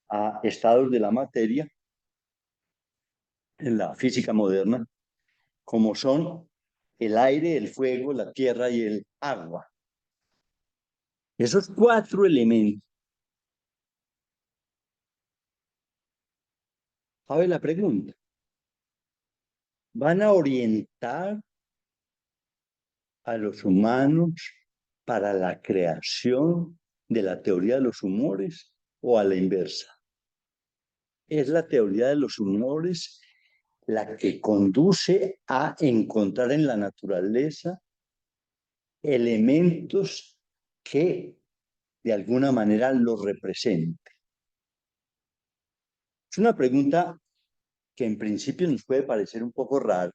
a estados de la materia en la física moderna, como son el aire, el fuego, la tierra y el agua. Esos cuatro elementos. ¿Sabe la pregunta? Van a orientar a los humanos para la creación de la teoría de los humores o a la inversa. Es la teoría de los humores la que conduce a encontrar en la naturaleza elementos que de alguna manera los representen. Es una pregunta que en principio nos puede parecer un poco rara,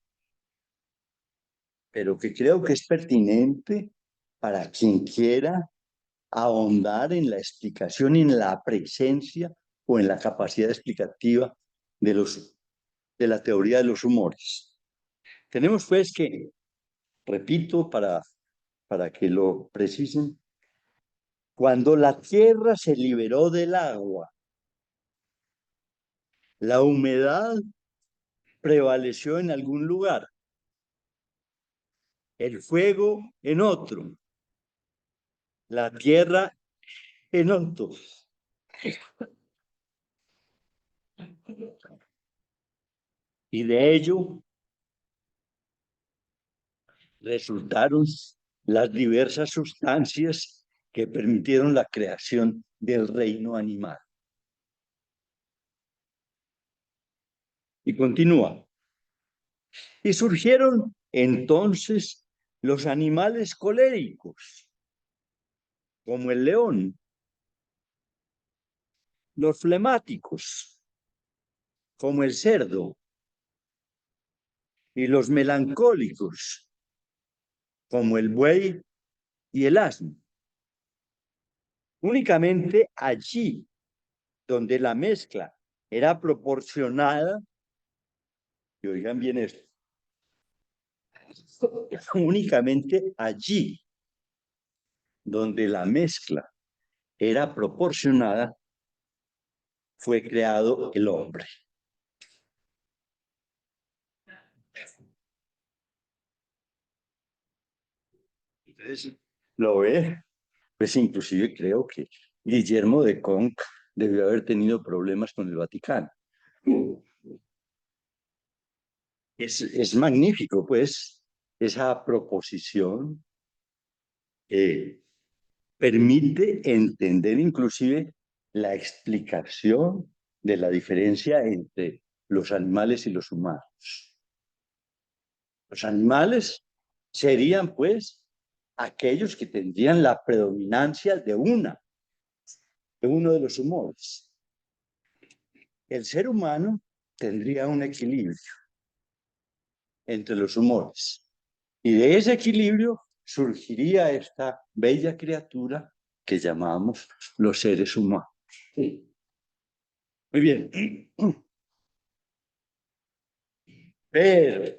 pero que creo que es pertinente para quien quiera ahondar en la explicación y en la presencia o en la capacidad explicativa de la teoría de los humores. Tenemos pues que, repito, para que lo precisen, cuando la tierra se liberó del agua, la humedad prevaleció en algún lugar, el fuego en otro, la tierra en otro. Y de ello resultaron las diversas sustancias que permitieron la creación del reino animal. Y continúa. Y surgieron entonces los animales coléricos, como el león, los flemáticos, como el cerdo, y los melancólicos, como el buey y el asno. Únicamente allí donde la mezcla era proporcionada, y oigan bien esto, únicamente allí donde la mezcla era proporcionada, fue creado el hombre. Entonces, ¿lo ve? Pues inclusive creo que Guillermo de Conch debió haber tenido problemas con el Vaticano. Es magnífico, pues, esa proposición permite entender inclusive la explicación de la diferencia entre los animales y los humanos. Los animales serían, pues, aquellos que tendrían la predominancia de uno de los humores. El ser humano tendría un equilibrio entre los humores. Y de ese equilibrio surgiría esta bella criatura que llamamos los seres humanos. Sí. Muy bien. Pero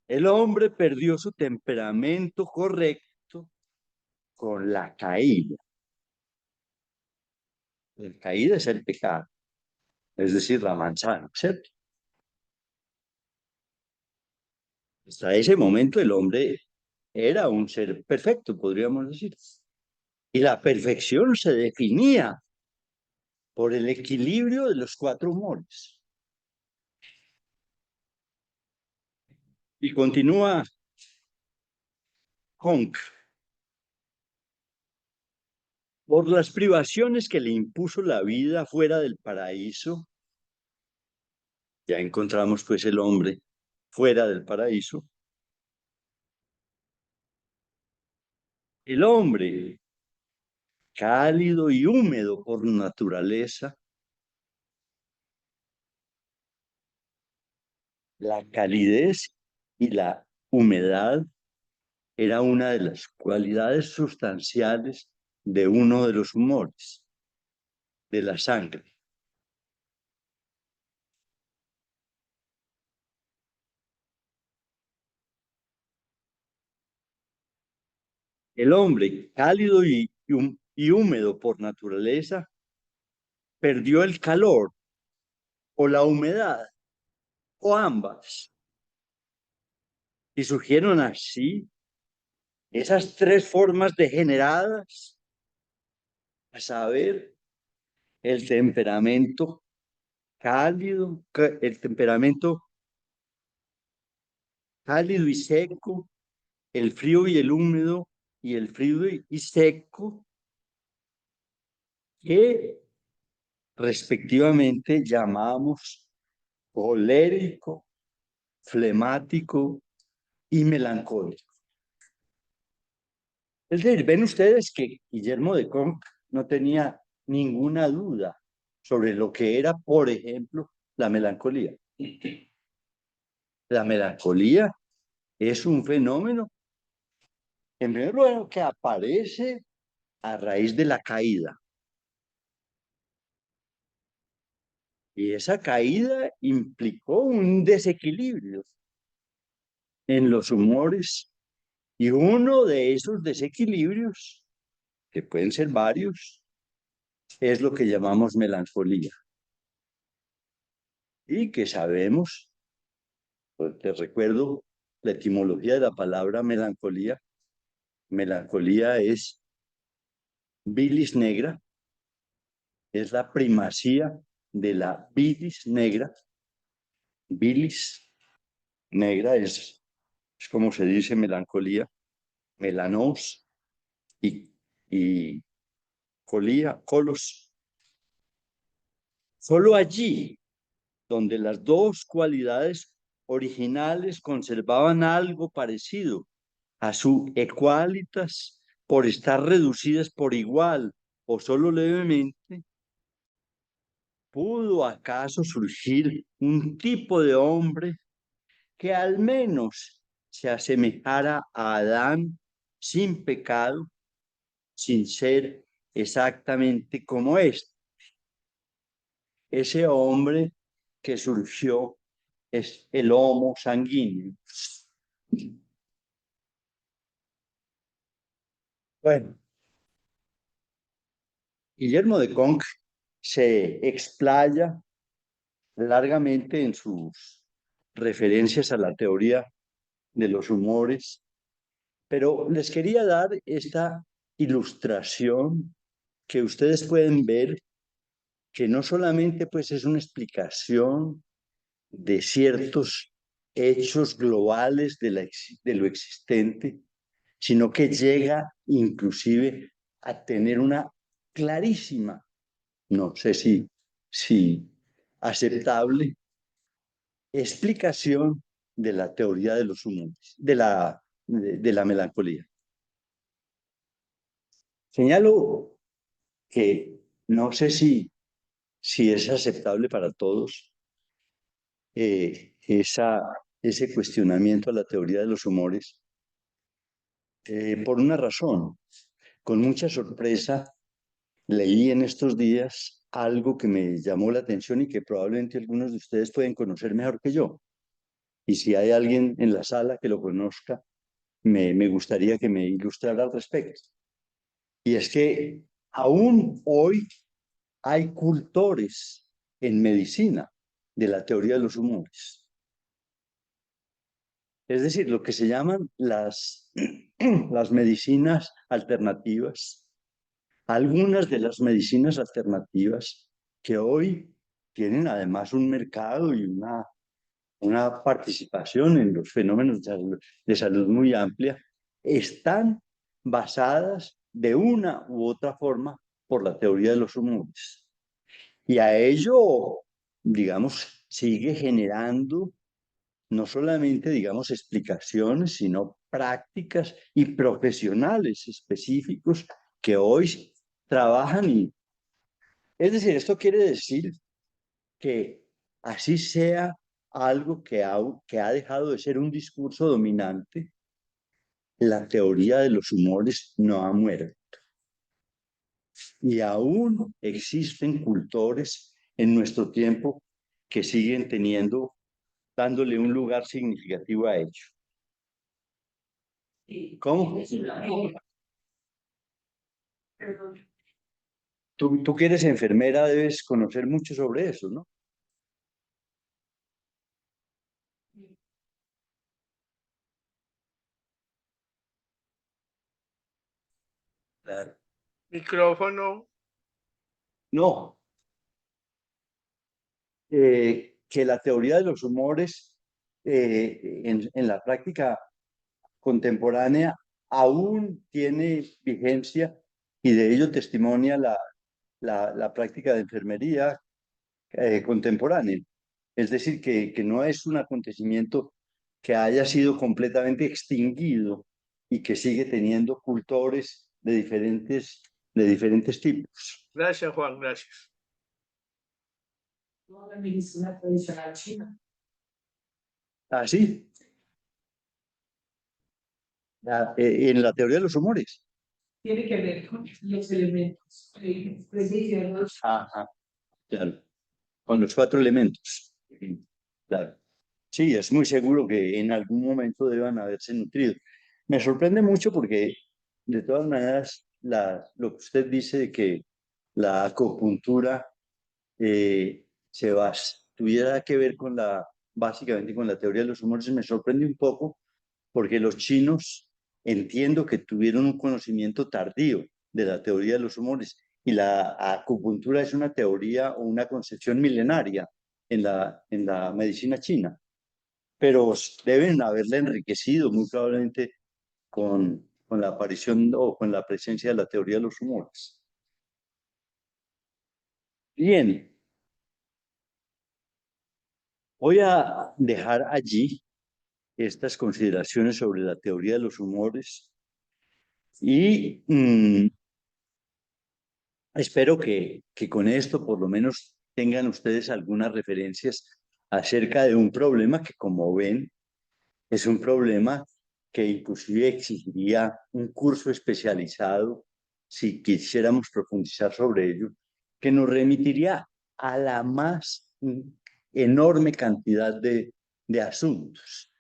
el hombre perdió su temperamento correcto con la caída. La caída es el pecado, es decir, la manzana, ¿cierto? Hasta ese momento el hombre era un ser perfecto, podríamos decir. Y la perfección se definía por el equilibrio de los cuatro humores. Y continúa Conch. Por las privaciones que le impuso la vida fuera del paraíso, Ya encontramos pues el hombre fuera del paraíso. El hombre, cálido y húmedo por naturaleza, la calidez y la humedad era una de las cualidades sustanciales de uno de los humores, de la sangre. El hombre, cálido y húmedo por naturaleza, perdió el calor o la humedad o ambas. Y surgieron así esas tres formas degeneradas, a saber, el temperamento cálido, el temperamento cálido y seco, el frío y el húmedo, y el frío y seco, que respectivamente llamamos colérico, flemático y melancólico. Es decir, ven ustedes que Guillermo de Conques no tenía ninguna duda sobre lo que era, por ejemplo, la melancolía. La melancolía es un fenómeno, en primer lugar, que aparece a raíz de la caída. Y esa caída implicó un desequilibrio en los humores. Y uno de esos desequilibrios, que pueden ser varios, es lo que llamamos melancolía. Y que sabemos, pues te recuerdo la etimología de la palabra melancolía. Melancolía es bilis negra, es la primacía de la bilis negra. Bilis negra es como se dice melancolía, melanos y colía, colos. Solo allí, donde las dos cualidades originales conservaban algo parecido a su equalitas por estar reducidas por igual o solo levemente, ¿pudo acaso surgir un tipo de hombre que al menos se asemejara a Adán sin pecado, sin ser exactamente como ese hombre que surgió es el Homo sanguíneo? Bueno, Guillermo de Conques se explaya largamente en sus referencias a la teoría de los humores, pero les quería dar esta ilustración que ustedes pueden ver que no solamente pues es una explicación de ciertos hechos globales de lo existente, sino que llega inclusive a tener una clarísima, no sé si aceptable, explicación de la teoría de los humores, de la melancolía. Señalo que no sé si es aceptable para todos ese cuestionamiento a la teoría de los humores, por una razón. Con mucha sorpresa leí en estos días algo que me llamó la atención y que probablemente algunos de ustedes pueden conocer mejor que yo. Y si hay alguien en la sala que lo conozca, me gustaría que me ilustrara al respecto. Y es que aún hoy hay cultores en medicina de la teoría de los humores. Es decir, lo que se llaman las medicinas alternativas. Algunas de las medicinas alternativas que hoy tienen además un mercado y una participación en los fenómenos de salud muy amplia, están basadas de una u otra forma por la teoría de los humores. Y a ello, digamos, sigue generando no solamente, digamos, explicaciones, sino prácticas y profesionales específicos que hoy trabajan. Y, es decir, esto quiere decir que así sea algo que ha dejado de ser un discurso dominante, la teoría de los humores no ha muerto. Y aún existen cultores en nuestro tiempo que siguen dándole un lugar significativo a ello. ¿Cómo? Tú que eres enfermera debes conocer mucho sobre eso, ¿no? Claro. Micrófono. No, que la teoría de los humores en la práctica contemporánea aún tiene vigencia y de ello testimonia la práctica de enfermería contemporánea. Es decir, que no es un acontecimiento que haya sido completamente extinguido y que sigue teniendo cultores de diferentes tipos. Gracias, Juan, gracias. La medicina tradicional china ¿Ah, sí? En la teoría de los humores. tiene que ver con los elementos precisos. Ajá, claro. Con los 4 elementos. Claro. Sí, es muy seguro que en algún momento deban haberse nutrido. Me sorprende mucho porque, de todas maneras, lo que usted dice de que la acupuntura tuviera que ver básicamente con la teoría de los humores, me sorprende un poco porque los chinos entiendo que tuvieron un conocimiento tardío de la teoría de los humores y la acupuntura es una teoría o una concepción milenaria en la medicina china, pero deben haberla enriquecido muy probablemente con la aparición o con la presencia de la teoría de los humores. Bien, voy a dejar allí estas consideraciones sobre la teoría de los humores y espero que con esto por lo menos tengan ustedes algunas referencias acerca de un problema que, como ven, es un problema que inclusive exigiría un curso especializado si quisiéramos profundizar sobre ello, que nos remitiría a la más enorme cantidad de asuntos.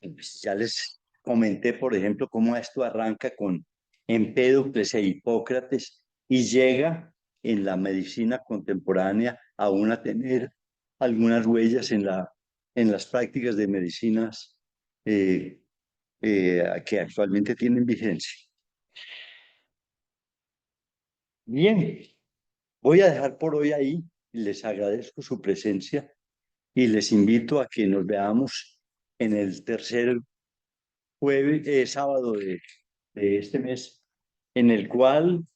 Pues ya les comenté, por ejemplo, cómo esto arranca con Empédocles e Hipócrates y llega en la medicina contemporánea aún a tener algunas huellas en las prácticas de medicinas que actualmente tienen vigencia. Bien, voy a dejar por hoy ahí. Les agradezco su presencia y les invito a que nos veamos en el tercer sábado de este mes, en el cual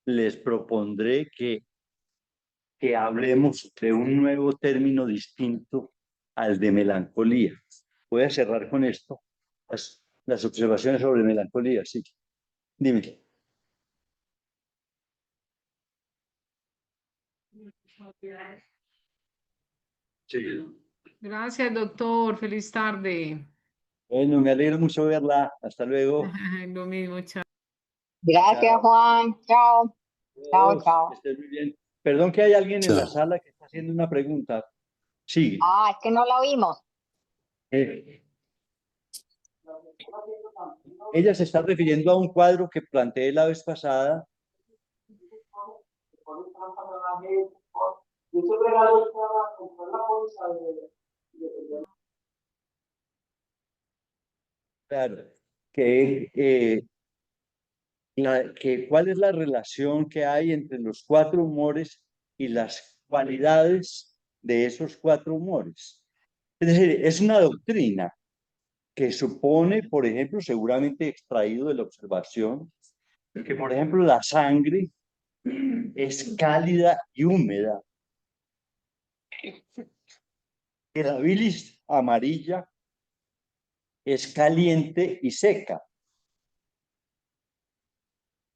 les propondré que hablemos de un nuevo término distinto al de melancolía. Voy a cerrar con esto, las observaciones sobre melancolía, sí. Dime. Sí. Gracias, doctor. Feliz tarde. Bueno, me alegra mucho verla. Hasta luego. Lo mismo, chao. Gracias, Chao. Juan. Chao. Chao, Adiós. chao. Que estés muy bien. Perdón que hay alguien en la Chao. sala que está haciendo una pregunta. Sigue. Ah, es que no la oímos. Ella se está refiriendo a un cuadro que planteé la vez pasada. Claro, ¿cuál es la relación que hay entre los 4 humores y las cualidades de esos 4 humores? Es decir, es una doctrina que supone, por ejemplo, seguramente extraído de la observación, que, por ejemplo, la sangre es cálida y húmeda. que la bilis amarilla es caliente y seca,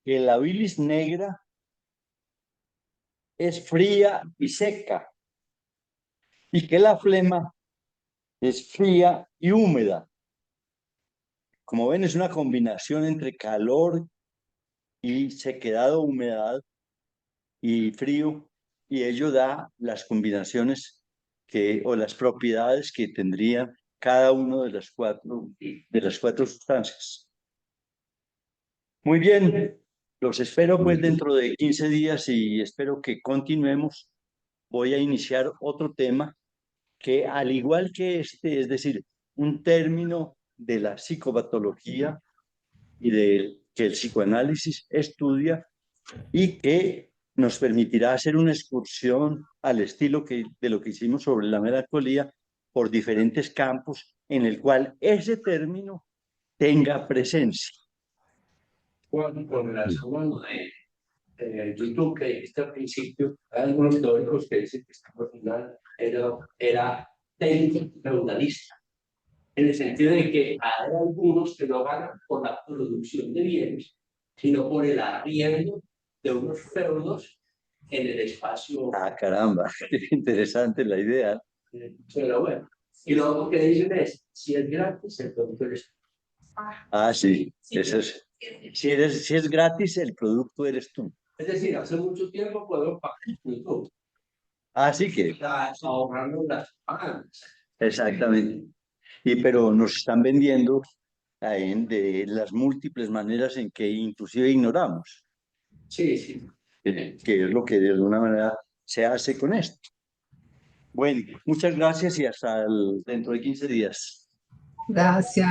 que la bilis negra es fría y seca, y que la flema es fría y húmeda. Como ven, es una combinación entre calor y sequedad o humedad y frío, y ello da las combinaciones o las propiedades que tendrían cada uno de las cuatro sustancias. Muy bien, los espero pues dentro de 15 días y espero que continuemos. Voy a iniciar otro tema que, al igual que este, es decir, un término de la psicopatología y que el psicoanálisis estudia, y que nos permitirá hacer una excursión al estilo de lo que hicimos sobre la melancolía por diferentes campos en el cual ese término tenga presencia. Con relación a YouTube que dijiste al principio, hay algunos teóricos que dicen que esta final era técnico feudalista, en el sentido de que hay algunos que no ganan por la producción de bienes, sino por el arriendo de unos feudos en el espacio. Ah, caramba, qué interesante la idea. Pero bueno, y lo otro que dicen es, si es gratis, el producto eres tú. Ah, sí, eso es. Si es gratis, el producto eres tú. Es decir, hace mucho tiempo podemos pagar YouTube. Así que, Ahorrarnos las pagas. exactamente. Pero nos están vendiendo de las múltiples maneras en que inclusive ignoramos, Sí, sí. que es lo que de alguna manera se hace con esto. Bueno, muchas gracias y hasta dentro de 15 días. Gracias.